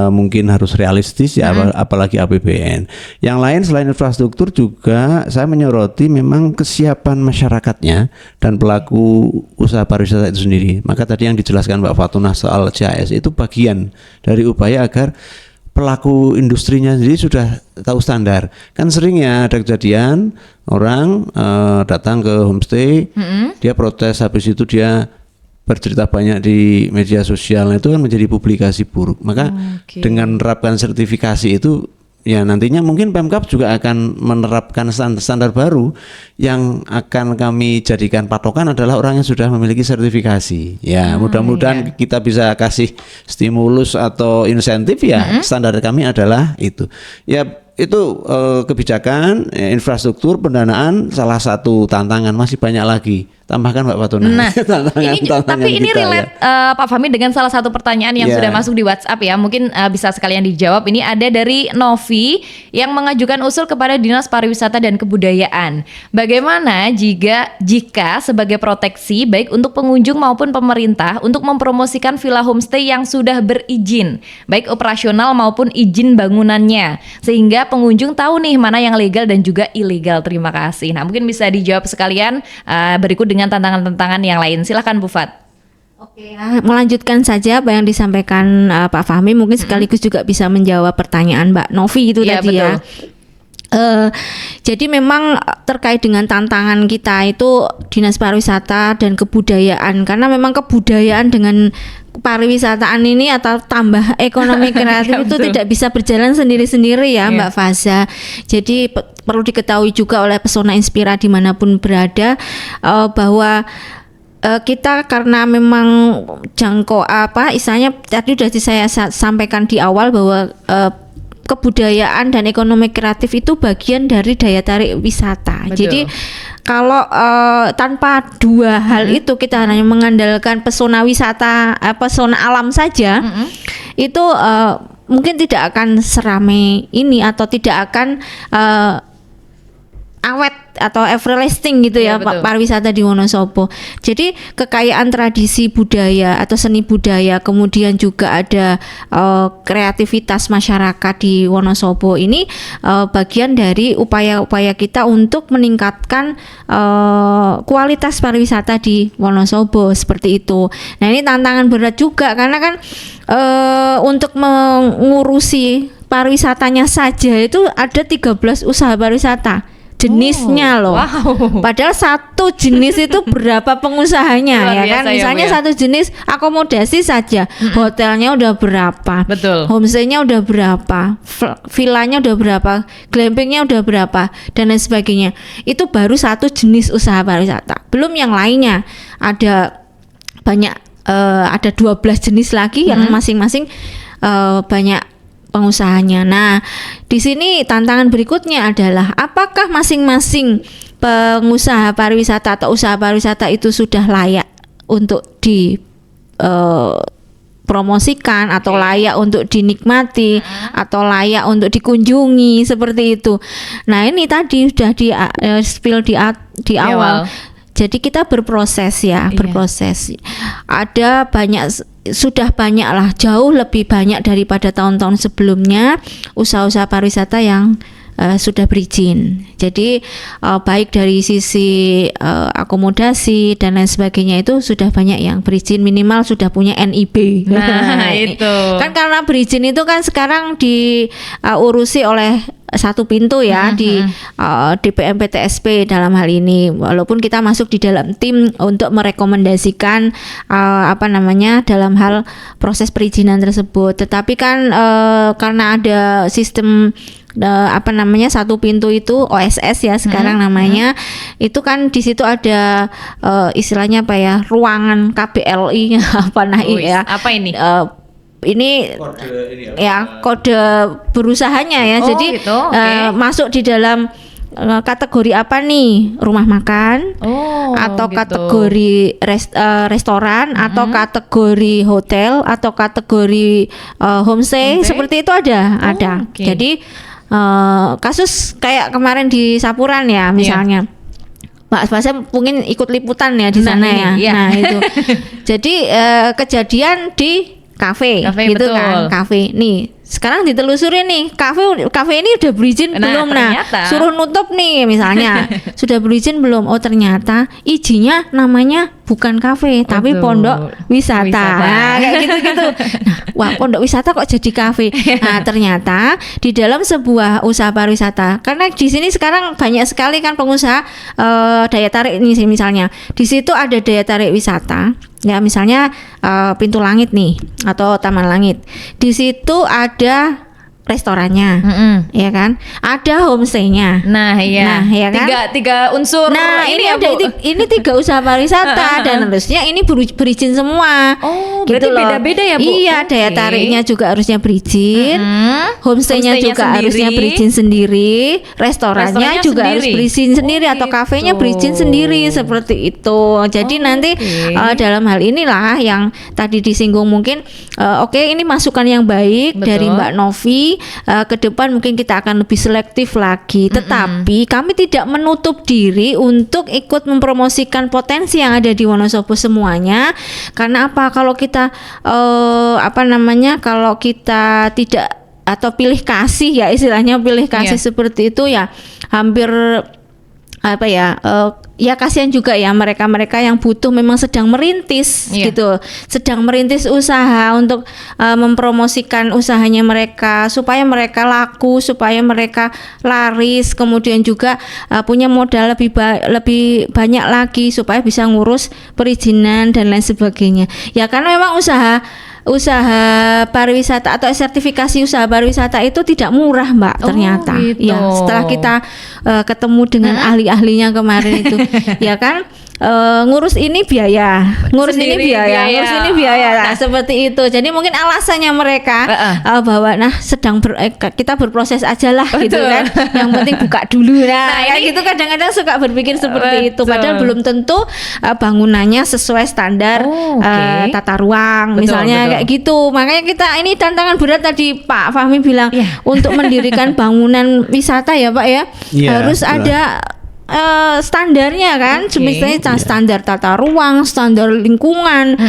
mungkin harus realistis ya, apalagi APBN. Yang lain selain infrastruktur juga saya menyoroti memang kesiapan masyarakatnya dan pelaku usaha pariwisata itu sendiri. Maka tadi yang dijelaskan Mbak Fatuna soal CAS itu bagian dari upaya agar pelaku industrinya sendiri sudah tahu standar. Kan sering ya ada kejadian orang datang ke homestay, dia protes, habis itu dia bercerita banyak di media sosial, itu kan menjadi publikasi buruk. Maka dengan menerapkan sertifikasi itu, ya nantinya mungkin Pemkab juga akan menerapkan standar baru yang akan kami jadikan patokan adalah orang yang sudah memiliki sertifikasi. Ya, mudah-mudahan kita bisa kasih stimulus atau insentif ya. Standar kami adalah itu. Ya, itu kebijakan, infrastruktur, pendanaan salah satu tantangan, masih banyak lagi. Tambahkan Mbak Fatuna. Nah, tapi ini relate Pak Fahmi dengan salah satu pertanyaan yang sudah masuk di WhatsApp ya. Mungkin bisa sekalian dijawab. Ini ada dari Novi yang mengajukan usul kepada Dinas Pariwisata dan Kebudayaan. Bagaimana jika sebagai proteksi baik untuk pengunjung maupun pemerintah untuk mempromosikan villa homestay yang sudah berizin, baik operasional maupun izin bangunannya, sehingga pengunjung tahu nih mana yang legal dan juga ilegal. Terima kasih. Nah, mungkin bisa dijawab sekalian berikut dengan tantangan-tantangan yang lain. Silakan Bu Fat. Oke, melanjutkan saja apa yang disampaikan Pak Fahmi, mungkin sekaligus juga bisa menjawab pertanyaan Mbak Novi itu tadi ya. Jadi memang terkait dengan tantangan kita itu Dinas Pariwisata dan Kebudayaan, karena memang kebudayaan dengan pariwisataan ini atau tambah ekonomi kreatif itu tidak bisa berjalan sendiri-sendiri ya Mbak Faza. Jadi perlu diketahui juga oleh Pesona Inspira dimanapun berada bahwa kita karena memang jangkau istilahnya tadi sudah saya sampaikan di awal bahwa kebudayaan dan ekonomi kreatif itu bagian dari daya tarik wisata. Betul. Jadi kalau tanpa dua hal itu kita hanya mengandalkan pesona wisata, pesona alam saja, itu mungkin tidak akan seramai ini atau tidak akan awet atau everlasting gitu Iya, ya betul. pariwisata di Wonosobo. Jadi kekayaan tradisi budaya atau seni budaya, kemudian juga ada kreativitas masyarakat di Wonosobo ini bagian dari upaya-upaya kita untuk meningkatkan kualitas pariwisata di Wonosobo seperti itu. Nah, ini tantangan berat juga karena kan untuk mengurusi pariwisatanya saja itu ada 13 usaha pariwisata jenisnya loh. Wow. Padahal satu jenis itu berapa pengusahanya Luar ya kan? biasa ya, Misalnya Bu, ya. satu jenis akomodasi saja, hotelnya udah berapa, Betul. homestay-nya udah berapa, villanya udah berapa, glampingnya udah berapa, dan lain sebagainya. Itu baru satu jenis usaha pariwisata. Belum yang lainnya. Ada banyak, ada 12 jenis lagi yang masing-masing banyak pengusahanya. Nah, di sini tantangan berikutnya adalah apakah masing-masing pengusaha pariwisata atau usaha pariwisata itu sudah layak untuk dipromosikan atau layak untuk dinikmati atau layak untuk dikunjungi seperti itu. Nah, ini tadi sudah di spill di awal. Jadi kita berproses ya, berproses. Ada sudah banyak lah, jauh lebih banyak daripada tahun-tahun sebelumnya usaha-usaha pariwisata yang sudah berizin. Jadi baik dari sisi akomodasi dan lain sebagainya itu sudah banyak yang berizin, minimal sudah punya NIB. Nah, itu. Kan karena berizin itu kan sekarang diurusi oleh satu pintu ya di DPM-PTSP dalam hal ini, walaupun kita masuk di dalam tim untuk merekomendasikan dalam hal proses perizinan tersebut, tetapi kan karena ada sistem satu pintu itu OSS ya sekarang namanya, itu kan di situ ada istilahnya apa ya, ruangan KBLI Apa ini? Ini ya kode berusahanya ya. Jadi gitu, okay. Masuk di dalam kategori apa nih, rumah makan atau gitu. kategori restoran atau kategori hotel atau kategori homestay, seperti itu ada. Okay. Jadi kasus kayak kemarin di Sapuran ya misalnya. Pak Fasa mungkin ikut liputan ya di sana ya. Iya. Nah itu. Jadi kejadian di kafe gitu betul. kan, kafe. Nih, sekarang ditelusuri nih, kafe ini udah berizin belum? Ternyata. Suruh nutup nih misalnya. Sudah berizin belum? Oh, ternyata izinnya namanya bukan kafe, tapi pondok wisata. Nah, kayak gitu-gitu. Nah, wah, pondok wisata kok jadi kafe. Nah, ternyata di dalam sebuah usaha pariwisata, karena di sini sekarang banyak sekali kan pengusaha daya tarik ini misalnya. Di situ ada daya tarik wisata. Ya, misalnya Pintu Langit nih atau Taman Langit. Di situ ada restorannya, ya kan? Ada homestay-nya. Nah, iya. Nah, ya kan? Tiga unsur. Nah, ini ya, ada Bu? ini 3 usaha pariwisata dan harusnya ini berizin semua. Oh, gitu berarti loh. beda-beda ya, Bu? Iya, daya Oke. tariknya juga harusnya berizin. Homestay-nya Homestay-nya juga sendiri. harusnya berizin sendiri. Restorannya juga harus sendiri. berizin sendiri atau gitu. kafenya berizin sendiri seperti itu. Jadi nanti dalam hal inilah yang tadi disinggung mungkin oke, ini masukan yang baik dari Mbak Novi. Ke depan mungkin kita akan lebih selektif lagi, tetapi kami tidak menutup diri untuk ikut mempromosikan potensi yang ada di Wonosobo semuanya. Karena apa? Kalau kita kalau kita tidak atau pilih kasih ya, istilahnya pilih kasih seperti itu ya, hampir ya kasihan juga ya mereka-mereka yang butuh, memang sedang merintis gitu, sedang merintis usaha untuk mempromosikan usahanya mereka supaya mereka laku, supaya mereka laris, kemudian juga punya modal lebih banyak lagi supaya bisa ngurus perizinan dan lain sebagainya. Ya karena memang usaha pariwisata atau sertifikasi usaha pariwisata itu tidak murah, Mbak, ternyata. Gitu. Ya, setelah kita ketemu dengan ahli-ahlinya kemarin itu, ya kan, ngurus ini biaya, ngurus ini Sendiri biaya, ngurus ini biaya. Nah, seperti itu. Jadi mungkin alasannya mereka bahwa sedang kita berproses aja lah gitu kan. Yang penting buka dulu. Nah, kayak gitu kadang-kadang suka berpikir seperti itu. Padahal belum tentu bangunannya sesuai standar tata ruang misalnya kayak gitu. Makanya kita ini tantangan berat tadi Pak Fahmi bilang untuk mendirikan bangunan wisata ya Pak ya, harus ada standarnya kan, misalnya standar tata ruang, standar lingkungan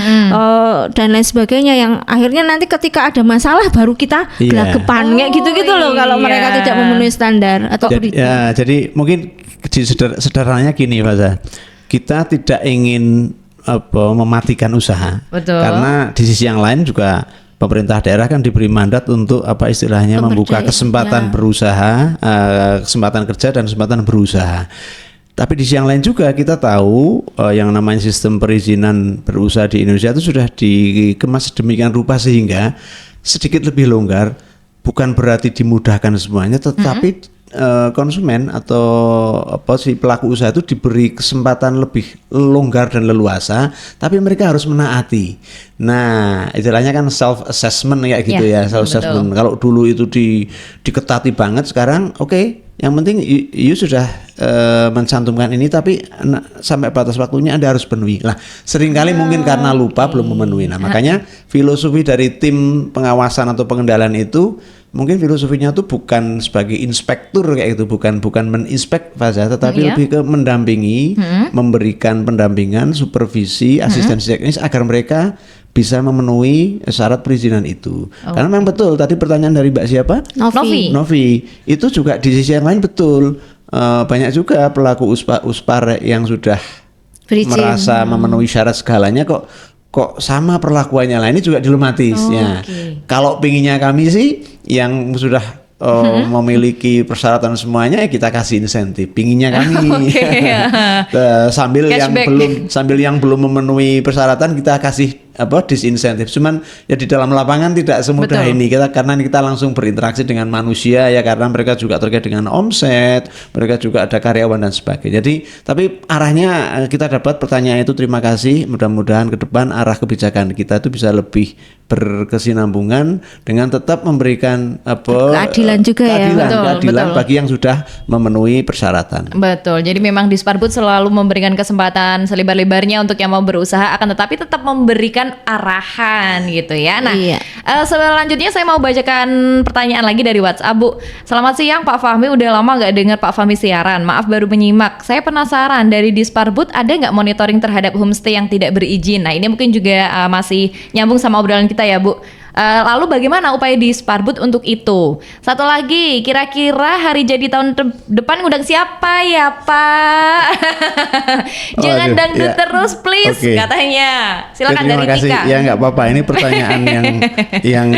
dan lain sebagainya, yang akhirnya nanti ketika ada masalah baru kita gelagapan kayak gitu-gitu loh kalau mereka tidak memenuhi standar atau jadi mungkin sederhananya gini Faza, kita tidak ingin mematikan usaha. Betul. Karena di sisi yang lain juga pemerintah daerah kan diberi mandat untuk istilahnya membuka kesempatan berusaha, kesempatan kerja dan kesempatan berusaha. Tapi di sisi yang lain juga kita tahu yang namanya sistem perizinan berusaha di Indonesia itu sudah dikemas sedemikian rupa sehingga sedikit lebih longgar, bukan berarti dimudahkan semuanya, tetapi konsumen atau si pelaku usaha itu diberi kesempatan lebih longgar dan leluasa, tapi mereka harus menaati. Nah, istilahnya kan self assessment kayak gitu ya, self assessment. Kalau dulu itu diketati banget, sekarang yang penting you sudah mencantumkan ini, tapi sampai batas waktunya Anda harus penuhi. Lah, seringkali mungkin karena lupa belum memenuhi. Nah, makanya filosofi dari tim pengawasan atau pengendalian itu mungkin filosofinya tuh bukan sebagai inspektur kayak gitu, bukan meninspek Faza, tetapi lebih ke mendampingi, memberikan pendampingan, supervisi, asistensi teknis agar mereka bisa memenuhi syarat perizinan itu. Karena memang betul tadi pertanyaan dari Mbak siapa? Novi. Itu juga di sisi yang lain betul. Banyak juga pelaku uspar yang sudah merasa memenuhi syarat segalanya kok sama perlakuannya lah, ini juga dilematis ya. Kalau pinginnya kami sih yang sudah memiliki persyaratan semuanya kita kasih insentif, pinginnya kami. sambil yang belum memenuhi persyaratan kita kasih disinsentif. Cuman ya di dalam lapangan tidak semudah ini karena kita langsung berinteraksi dengan manusia ya, karena mereka juga terkait dengan omset, mereka juga ada karyawan dan sebagainya. Jadi tapi arahnya kita dapat pertanyaan itu, terima kasih. Mudah-mudahan ke depan arah kebijakan kita itu bisa lebih berkesinambungan dengan tetap memberikan keadilan juga keadilan bagi yang sudah memenuhi persyaratan. Betul. Jadi memang Disparbud selalu memberikan kesempatan selebar-lebarnya untuk yang mau berusaha, akan tetapi tetap memberikan arahan gitu ya. Nah, selanjutnya saya mau bacakan pertanyaan lagi dari WhatsApp, Bu. Selamat siang Pak Fahmi, udah lama nggak dengar Pak Fahmi siaran. Maaf baru menyimak. Saya penasaran, dari Disparbud ada nggak monitoring terhadap homestay yang tidak berizin? Nah, ini mungkin juga masih nyambung sama obrolan kita ya, Bu. Lalu bagaimana upaya Disparbud untuk itu? Satu lagi, kira-kira hari jadi tahun depan ngundang siapa ya Pak? Jangan dangdut terus please, katanya. Silakan dari Tika. Ya nggak apa-apa, ini pertanyaan yang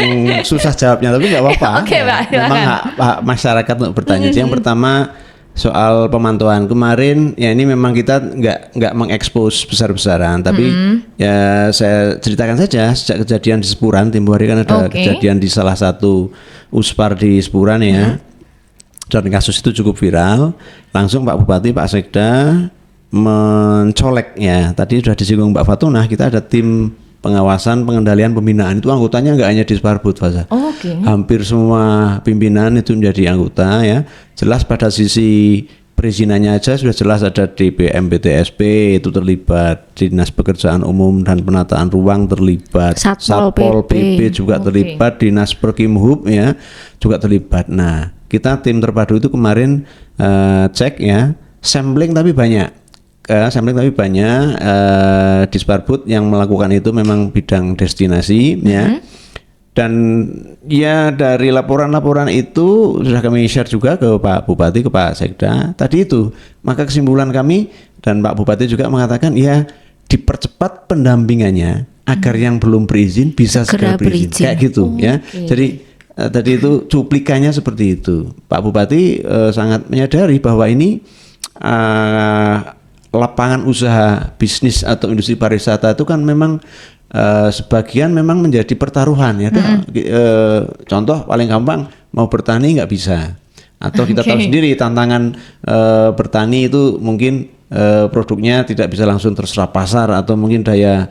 susah jawabnya, tapi nggak apa-apa. Pak, memang hak masyarakat untuk bertanya. Yang pertama soal pemantauan kemarin ya, ini memang kita nggak mengekspos besar-besaran, tapi ya saya ceritakan saja sejak kejadian di Sepuran tempo hari kan ada kejadian di salah satu uspar di Sepuran ya, dan kasus itu cukup viral. Langsung Pak Bupati, Pak Sekda mencolek ya, tadi sudah disinggung Mbak Fatunah, kita ada tim pengawasan, pengendalian, pembinaan, itu anggotanya nggak hanya Disparbud, Faza. Hampir semua pimpinan itu menjadi anggota ya. Jelas pada sisi perizinannya aja sudah jelas ada DPM BTSP itu terlibat, Dinas Pekerjaan Umum dan Penataan Ruang terlibat, Satpol PP juga terlibat, Dinas Perkimhub ya juga terlibat. Nah, kita tim terpadu itu kemarin cek ya, sampling tapi banyak. Disparbud yang melakukan itu memang bidang destinasi ya. Dan ya dari laporan-laporan itu sudah kami share juga ke Pak Bupati, ke Pak Sekda tadi itu. Maka kesimpulan kami dan Pak Bupati juga mengatakan ya dipercepat pendampingannya agar yang belum berizin bisa segera berizin. Kayak gitu ya. Jadi tadi itu cuplikannya seperti itu. Pak Bupati sangat menyadari bahwa ini lapangan usaha bisnis atau industri pariwisata itu kan memang sebagian memang menjadi pertaruhan ya. Contoh paling gampang, mau bertani nggak bisa, atau kita tahu sendiri tantangan bertani itu mungkin produknya tidak bisa langsung terserap pasar atau mungkin daya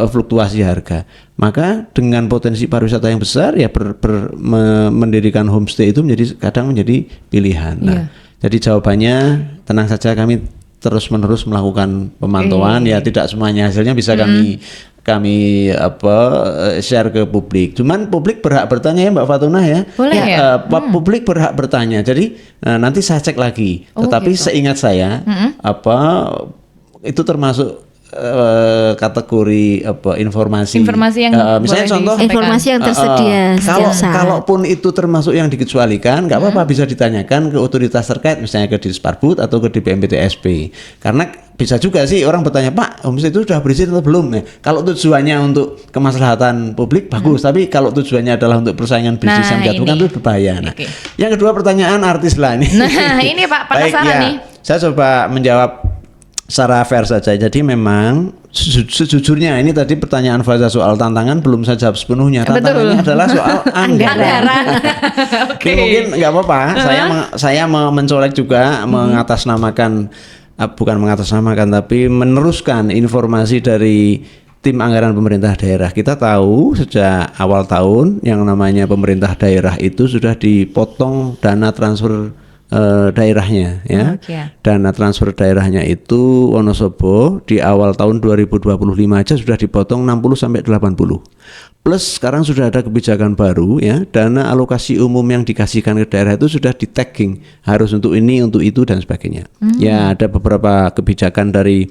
fluktuasi harga. Maka dengan potensi pariwisata yang besar ya mendirikan homestay itu kadang menjadi pilihan. Nah, jadi jawabannya tenang saja, kami terus-menerus melakukan pemantauan, ya tidak semuanya hasilnya bisa kami share ke publik. Cuman publik berhak bertanya ya Mbak Fatuna ya. Boleh ya. Publik berhak bertanya. Jadi nanti saya cek lagi. Tetapi seingat saya itu termasuk kategori informasi yang misalnya contoh informasi yang tersedia setiap saat. Kalaupun itu termasuk yang dikecualikan, nggak apa-apa, bisa ditanyakan ke otoritas terkait, misalnya ke Disparbud atau ke DPMPTSP. Karena bisa juga sih orang bertanya, Pak, homestay itu sudah berizin atau belum? Nah, kalau tujuannya untuk kemaslahatan publik bagus, tapi kalau tujuannya adalah untuk persaingan bisnis yang menjatuhkan itu berbahaya. Nah, yang kedua pertanyaan artis lah ini. Nah, ini Pak penasaran nih. Saya coba menjawab secara fair saja. Jadi memang sejujurnya ini tadi pertanyaan Faza soal tantangan belum saya jawab sepenuhnya. Tantangannya adalah soal anggaran. Oke. Mungkin nggak apa-apa. Saya mencolek juga mengatasnamakan, bukan mengatasnamakan, tapi meneruskan informasi dari tim anggaran pemerintah daerah. Kita tahu sejak awal tahun yang namanya pemerintah daerah itu sudah dipotong dana transfer daerahnya ya. Dana transfer daerahnya itu Wonosobo di awal tahun 2025 aja sudah dipotong 60 sampai 80. Plus sekarang sudah ada kebijakan baru ya, dana alokasi umum yang dikasihkan ke daerah itu sudah di tagging, harus untuk ini, untuk itu dan sebagainya. Ya, ada beberapa kebijakan dari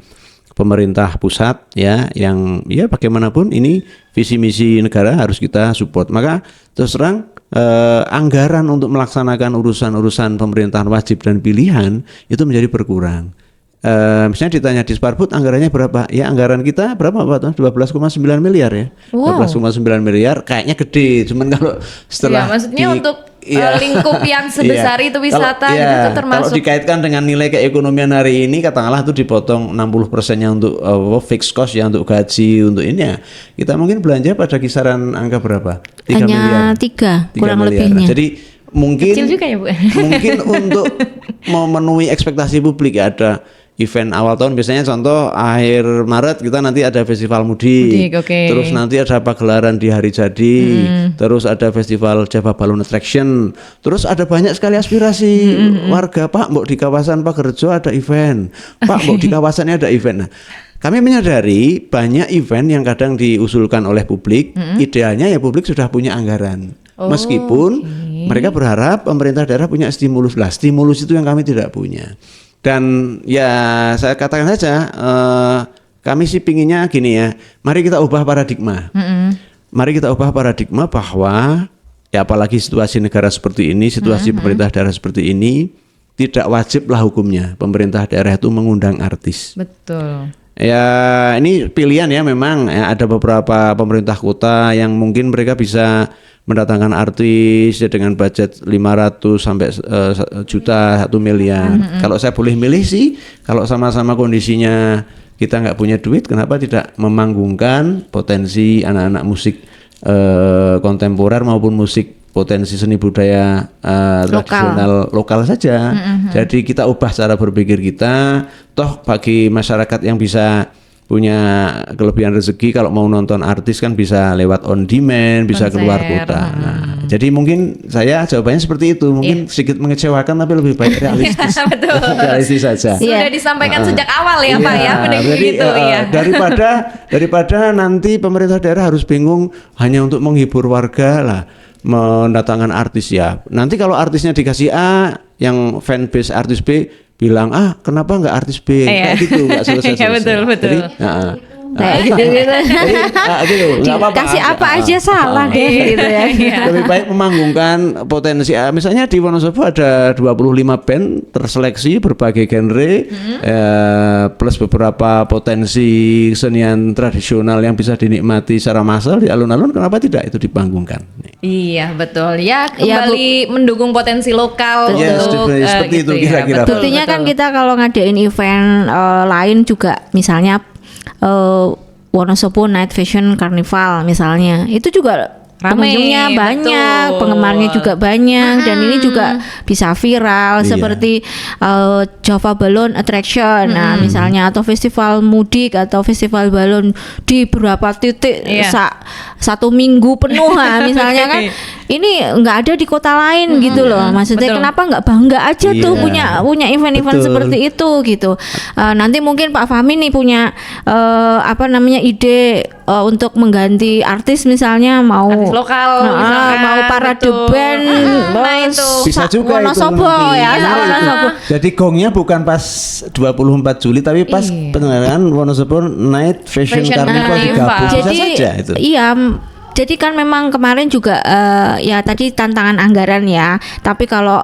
pemerintah pusat ya, yang ya bagaimanapun ini visi misi negara harus kita support. Maka terus terang anggaran untuk melaksanakan urusan-urusan pemerintahan wajib dan pilihan itu menjadi berkurang. Misalnya ditanya Disparbud anggarannya berapa? Ya anggaran kita berapa Pak? 12,9 miliar ya. Wow. 12,9 miliar kayaknya gede. Cuman kalau setelah maksudnya untuk lingkup yang sebesar itu wisata itu termasuk. Kalau dikaitkan dengan nilai keekonomian hari ini katakanlah itu dipotong 60%-nya untuk fixed cost ya, untuk gaji, untuk ini ya. Kita mungkin belanja pada kisaran angka berapa? 3 miliar. 3 kurang miliar. lebihnya. Jadi mungkin kecil juga ya Bu. Mungkin untuk memenuhi ekspektasi publik ya, ada event awal tahun, biasanya contoh akhir Maret kita nanti ada festival mudik, terus nanti ada pagelaran di hari jadi, terus ada festival Java Balloon Attraction, terus ada banyak sekali aspirasi warga, Pak, mbok di kawasan Pagerjo ada event, Pak, mbok di kawasannya ada event. Nah, kami menyadari banyak event yang kadang diusulkan oleh publik, idealnya ya publik sudah punya anggaran, meskipun mereka berharap pemerintah daerah punya stimulus. Lah, stimulus itu yang kami tidak punya. Dan ya saya katakan saja, kami sih pinginnya gini ya, mari kita ubah paradigma. Mari kita ubah paradigma bahwa ya apalagi situasi negara seperti ini, situasi pemerintah daerah seperti ini, tidak wajiblah hukumnya pemerintah daerah itu mengundang artis. Betul. Ya ini pilihan ya, memang ya, ada beberapa pemerintah kota yang mungkin mereka bisa mendatangkan artis ya dengan budget 500 sampai juta, 1 miliar. Kalau saya boleh milih sih, kalau sama-sama kondisinya kita nggak punya duit, kenapa tidak memanggungkan potensi anak-anak musik kontemporer maupun musik potensi seni budaya tradisional lokal saja. Jadi kita ubah cara berpikir kita. Toh bagi masyarakat yang bisa punya kelebihan rezeki, kalau mau nonton artis kan bisa lewat on demand, bisa keluar kota. Nah, jadi mungkin saya jawabannya seperti itu. Mungkin sedikit mengecewakan tapi lebih baik realistis. Realistis saja. Sudah disampaikan sejak awal ya Pak ya, jadi, gitu ya. Daripada nanti pemerintah daerah harus bingung hanya untuk menghibur warga lah, mendatangkan artis ya. Nanti kalau artisnya dikasih A, yang fanbase artis B bilang kenapa nggak artis B, kayak gitu, nggak selesai. Betul. Jadi, nggak apa-apa. Kasih apa aja salah deh gitu ya. Lebih baik memanggungkan potensi. Misalnya di Wonosobo ada 25 band terseleksi berbagai genre, plus beberapa potensi kesenian tradisional yang bisa dinikmati secara massal di alun-alun. Kenapa tidak itu dipanggungkan? Iya betul ya, kembali mendukung potensi lokal untuk seperti gitu itu kira-kira. Buktinya kan kita kalau ngadain event lain juga, misalnya Wonosobo Night Fashion Carnival misalnya, itu juga pengunjungnya banyak, betul. penggemarnya juga banyak, dan ini juga bisa viral Iya. seperti Java Balloon Attraction, nah misalnya, atau festival mudik atau festival balon di beberapa titik Iya. satu minggu penuh, nah, misalnya kan ini nggak ada di kota lain gitu loh, maksudnya betul. kenapa nggak bangga aja tuh Iya. punya event-event Betul. seperti itu gitu. Nanti mungkin Pak Fahmi nih punya ide untuk mengganti artis, misalnya mau Artis lokal, misalkan, mau parade betul. band Nah, itu. Bisa juga itu Wonosobo nanti. ya, Iya, Wonosobo. Jadi gongnya bukan pas 24 Juli tapi pas Iya. penyelenggaraan Wonosobo Night Fashion Fashion Carnival Carnival. digabung, bisa Jadi saja itu. iya, jadi kan memang kemarin juga ya tadi tantangan anggaran ya. Tapi kalau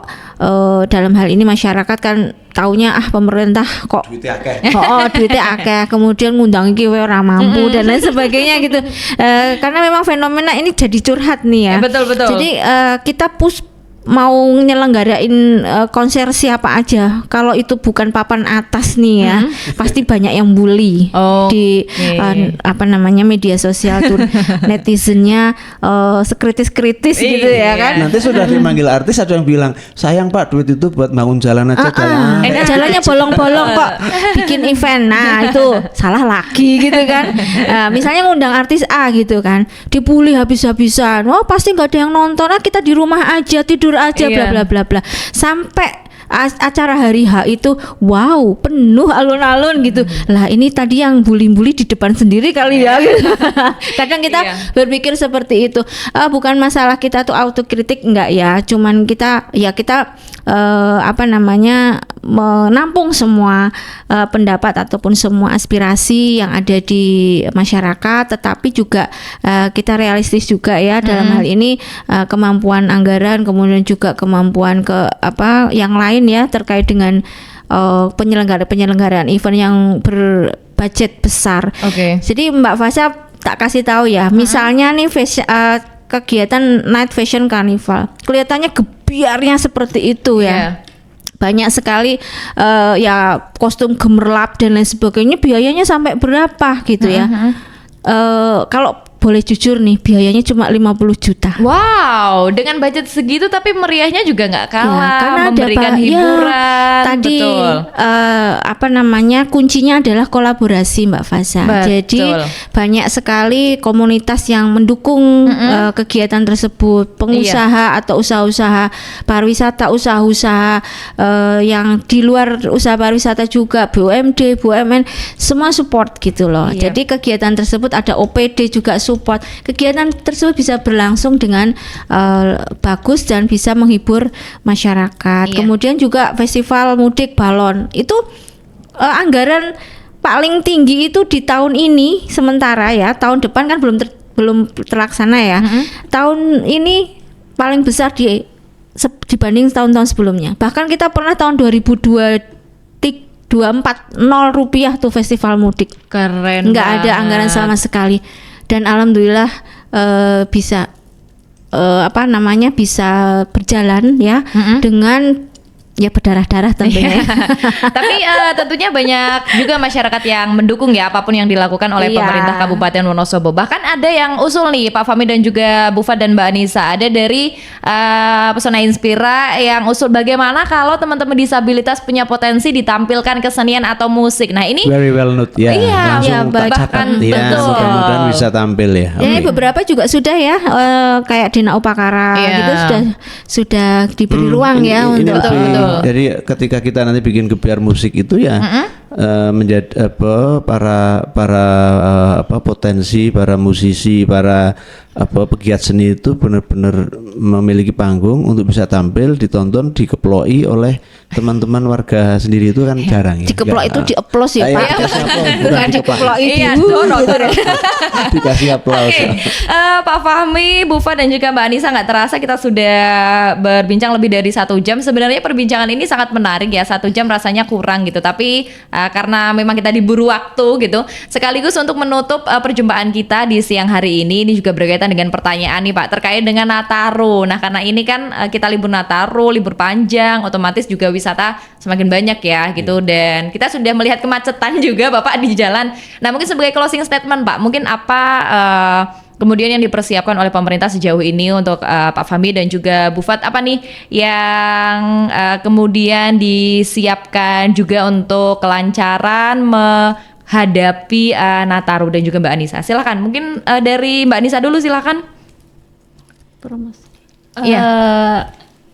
dalam hal ini masyarakat kan taunya pemerintah kok Duitnya akeh. duitnya akeh, kemudian ngundang iki ora mampu dan lain sebagainya gitu. Karena memang fenomena ini jadi curhat nih ya. Betul, betul. Jadi kita mau nyelenggarain konser siapa aja, kalau itu bukan papan atas nih ya, pasti banyak yang bully di media sosial tuh, netizennya sekritis-kritis gitu ya kan. Nanti sudah dimanggil artis, ada yang bilang, sayang Pak, duit itu buat bangun jalan aja. jalan. Jalannya bolong-bolong kok bikin event, nah itu salah lagi gitu kan. Misalnya ngundang artis A gitu kan, dibully habis-habisan, pasti nggak ada yang nonton, kita di rumah aja tidur aja, bla bla bla bla, sampai acara hari H itu penuh alun-alun gitu. Lah ini tadi yang bully-bully di depan sendiri kali ya. Kadang kita berpikir seperti itu. Bukan masalah kita tuh autokritik, enggak ya, cuman kita menampung semua pendapat ataupun semua aspirasi yang ada di masyarakat, tetapi juga kita realistis juga ya dalam hal ini, kemampuan anggaran, kemudian juga kemampuan yang lain ya terkait dengan penyelenggaraan event yang berbudget besar. Jadi Mbak Fasha tak kasih tahu ya, misalnya nih kegiatan Night Fashion Carnival, kelihatannya gebiarnya seperti itu ya. Banyak sekali kostum gemerlap dan lain sebagainya, biayanya sampai berapa gitu ya. Kalau boleh jujur nih, biayanya cuma 50 juta. Wow, dengan budget segitu tapi meriahnya juga nggak kalah, karena memberikan hiburan. Tadi kuncinya adalah kolaborasi Mbak Fasha. Jadi banyak sekali komunitas yang mendukung kegiatan tersebut, pengusaha atau usaha-usaha pariwisata, usaha-usaha yang di luar usaha pariwisata juga, BUMD, BUMN, semua support gitu loh. Jadi kegiatan tersebut ada OPD juga support. Kegiatan tersebut bisa berlangsung dengan bagus dan bisa menghibur masyarakat. Kemudian juga festival mudik balon itu anggaran paling tinggi itu di tahun ini sementara ya. Tahun depan kan belum terlaksana ya. Tahun ini paling besar dibanding tahun-tahun sebelumnya. Bahkan kita pernah tahun 240 rupiah tuh festival mudik. Keren. Nggak ada anggaran sama sekali. Dan alhamdulillah bisa bisa berjalan ya dengan berdarah-darah tentunya. Tapi tentunya banyak juga masyarakat yang mendukung ya apapun yang dilakukan oleh pemerintah Kabupaten Wonosobo. Bahkan ada yang usul nih Pak Fahmi dan juga Bu Fat dan Mbak Anissa, ada dari Pesona Inspira yang usul bagaimana kalau teman-teman disabilitas punya potensi ditampilkan kesenian atau musik. Nah ini very well note ya. Langsung tak catat ya. Mudah-mudahan bisa tampil ya. Beberapa juga sudah ya, kayak Dina Upakara gitu sudah diberi ruang ya untuk Jadi ketika kita nanti bikin gebiar musik itu ya menjadi para potensi, para musisi, para pegiat seni itu benar-benar memiliki panggung untuk bisa tampil, ditonton, dikeploi oleh teman-teman warga sendiri itu kan jarang ya. Dikeploi itu diaplos ya Pak. Bukan dikeploi dikasih aplaus. Pak Fahmi, Bu Fat dan juga Mbak Anissa, nggak terasa kita sudah berbincang lebih dari 1 jam. Sebenarnya perbincangan ini sangat menarik ya, 1 jam rasanya kurang gitu. Tapi karena memang kita diburu waktu gitu, sekaligus untuk menutup perjumpaan kita di siang hari ini juga berkaitan dengan pertanyaan nih Pak terkait dengan Nataru. Nah karena ini kan kita libur Nataru, libur panjang, otomatis juga wisata semakin banyak ya gitu, dan kita sudah melihat kemacetan juga Bapak di jalan. Nah mungkin sebagai closing statement Pak, mungkin apa kemudian yang dipersiapkan oleh pemerintah sejauh ini untuk Pak Fahmi dan juga Bu Fat, apa nih yang kemudian disiapkan juga untuk kelancaran menghadapi Nataru, dan juga Mbak Anissa. Silakan, mungkin dari Mbak Anissa dulu, silakan. Iya.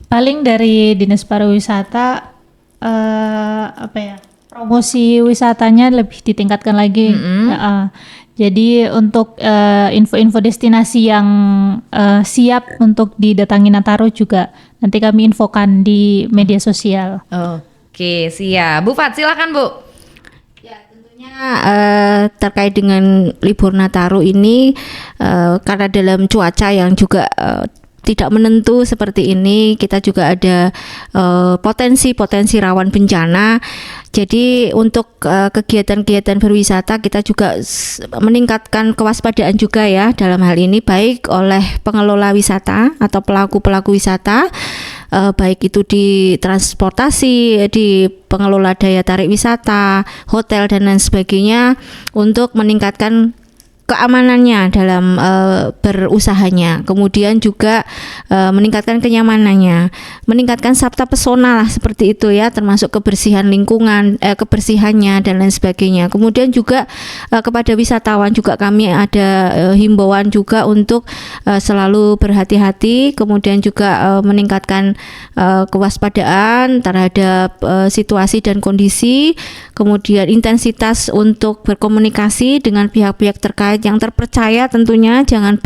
Paling dari Dinas Pariwisata promosi wisatanya lebih ditingkatkan lagi. Jadi untuk info-info destinasi yang siap untuk didatangi Nataru juga nanti kami infokan di media sosial. Oke, siap. Bu Fat, silakan Bu. Ya, tentunya terkait dengan libur Nataru ini, karena dalam cuaca yang juga tidak menentu seperti ini, kita juga ada potensi rawan bencana. Jadi untuk kegiatan-kegiatan berwisata kita juga meningkatkan kewaspadaan juga ya dalam hal ini, baik oleh pengelola wisata atau pelaku-pelaku wisata, baik itu di transportasi, di pengelola daya tarik wisata, hotel dan lain sebagainya, untuk meningkatkan keamanannya dalam berusahanya, kemudian juga meningkatkan kenyamanannya, meningkatkan sabta pesona lah seperti itu ya, termasuk kebersihan lingkungan, kebersihannya dan lain sebagainya. Kemudian juga kepada wisatawan juga kami ada himbauan juga untuk selalu berhati-hati, kemudian juga meningkatkan kewaspadaan terhadap situasi dan kondisi, kemudian intensitas untuk berkomunikasi dengan pihak-pihak terkait yang terpercaya tentunya, jangan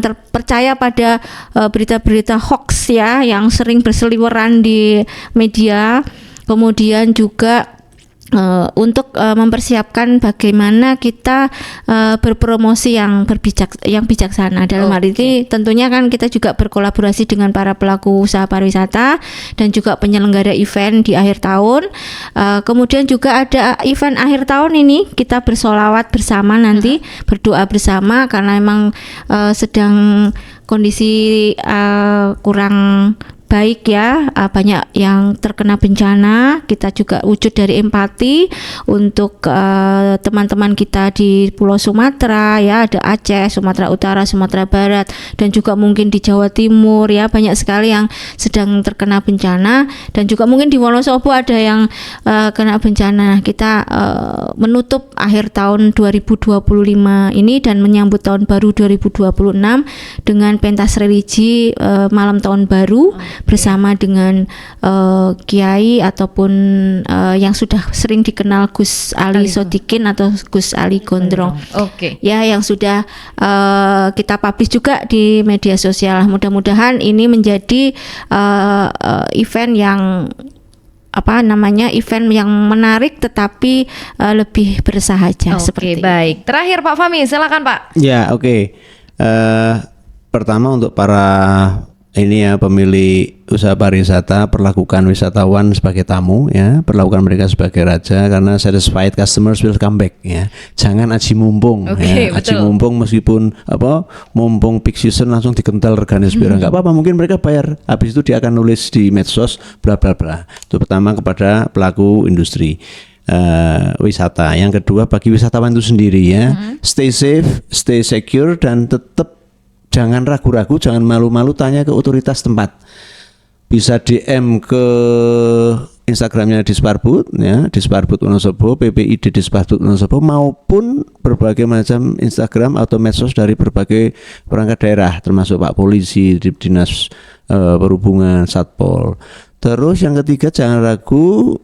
terpercaya pada berita-berita hoax ya yang sering berseliweran di media. Kemudian juga untuk mempersiapkan bagaimana kita berpromosi yang bijaksana. Dalam hal ini tentunya kan kita juga berkolaborasi dengan para pelaku usaha pariwisata dan juga penyelenggara event di akhir tahun. Kemudian juga ada event akhir tahun ini kita bersolawat bersama nanti, berdoa bersama karena memang sedang kondisi kurang baik ya, banyak yang terkena bencana. Kita juga wujud dari empati untuk teman-teman kita di Pulau Sumatera ya, ada Aceh, Sumatera Utara, Sumatera Barat, dan juga mungkin di Jawa Timur ya, banyak sekali yang sedang terkena bencana, dan juga mungkin di Wonosobo ada yang kena bencana. Kita menutup akhir tahun 2025 ini dan menyambut tahun baru 2026 dengan pentas religi malam tahun baru bersama dengan kiai ataupun yang sudah sering dikenal Gus Ali Sodikin atau Gus Ali Gondrong. Ya, yang sudah kita publish juga di media sosial. Mudah-mudahan ini menjadi event yang event yang menarik tetapi lebih bersahaja seperti itu. Baik. Terakhir Pak Fahmi, silakan Pak. Ya, oke. Pertama untuk para pemilik usaha pariwisata, perlakukan wisatawan sebagai tamu ya, perlakukan mereka sebagai raja, karena satisfied customers will come back ya. Jangan aji mumpung ya. Aji mumpung meskipun mumpung peak season langsung dikental regane sepira, enggak apa-apa, mungkin mereka bayar, habis itu dia akan nulis di medsos bla bla bla. Itu pertama kepada pelaku industri wisata. Yang kedua bagi wisatawan itu sendiri ya, stay safe, stay secure, dan tetap jangan ragu-ragu, jangan malu-malu, tanya ke otoritas tempat. Bisa DM ke Instagramnya Disparbud ya, Disparbud Wonosobo, PPID Disparbud Wonosobo, maupun berbagai macam Instagram atau medsos dari berbagai perangkat daerah, termasuk Pak Polisi, Dinas Perhubungan, Satpol. Terus yang ketiga, jangan ragu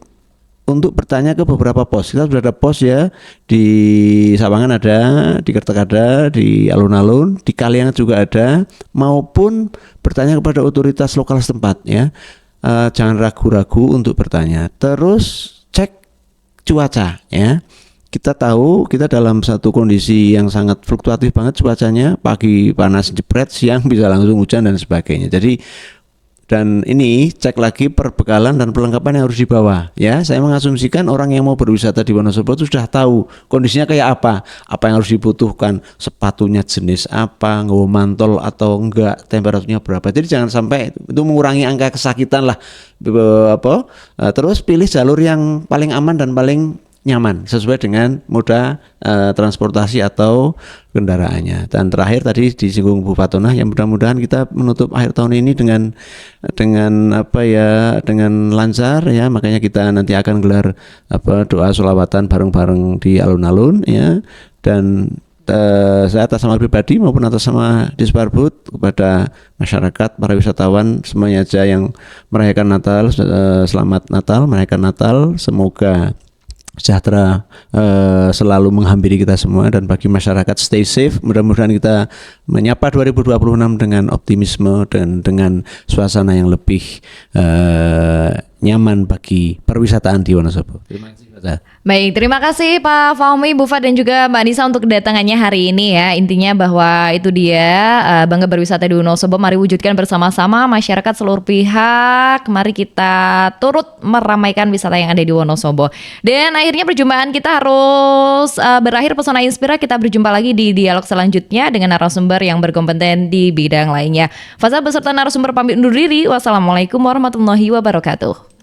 untuk bertanya ke beberapa pos. Kita sudah ada pos ya, di Sawangan ada, di Kertek ada, di alun-alun, di Kaliangat juga ada, maupun bertanya kepada otoritas lokal setempat ya. Jangan ragu-ragu untuk bertanya. Terus cek cuaca ya. Kita tahu kita dalam satu kondisi yang sangat fluktuatif banget cuacanya, pagi panas jepret, siang bisa langsung hujan dan sebagainya. Jadi dan ini cek lagi perbekalan dan perlengkapan yang harus dibawa ya. Saya mengasumsikan orang yang mau berwisata di Wonosobo itu sudah tahu kondisinya kayak apa yang harus dibutuhkan, sepatunya jenis apa, nggawa mantol atau enggak, temperaturnya berapa. Jadi jangan sampai itu mengurangi angka kesakitan lah. Terus pilih jalur yang paling aman dan paling nyaman sesuai dengan moda transportasi atau kendaraannya. Dan terakhir tadi disinggung Bu Fatonah, yang mudah-mudahan kita menutup akhir tahun ini dengan lancar ya. Makanya kita nanti akan gelar doa sholawatan bareng-bareng di alun-alun ya. Dan saya atas nama pribadi maupun atas nama Disparbud kepada masyarakat, para wisatawan semuanya aja yang merayakan Natal, selamat Natal, merayakan Natal, semoga sejahtera selalu menghampiri kita semua, dan bagi masyarakat stay safe. Mudah-mudahan kita menyapa 2026 dengan optimisme dan dengan suasana yang lebih nyaman bagi perwisataan di Wonosobo. Terima kasih Pak. Baik, terima kasih Pak Fahmi, Bu Fat dan juga Mbak Nisa untuk kedatangannya hari ini ya. Intinya bahwa itu dia bangga berwisata di Wonosobo. Mari wujudkan bersama-sama masyarakat seluruh pihak. Mari kita turut meramaikan wisata yang ada di Wonosobo. Dan akhirnya perjumpaan kita harus berakhir. Pesona Inspira, kita berjumpa lagi di dialog selanjutnya dengan narasumber yang berkompeten di bidang lainnya. Faza beserta narasumber pamit undur diri. Wassalamualaikum warahmatullahi wabarakatuh.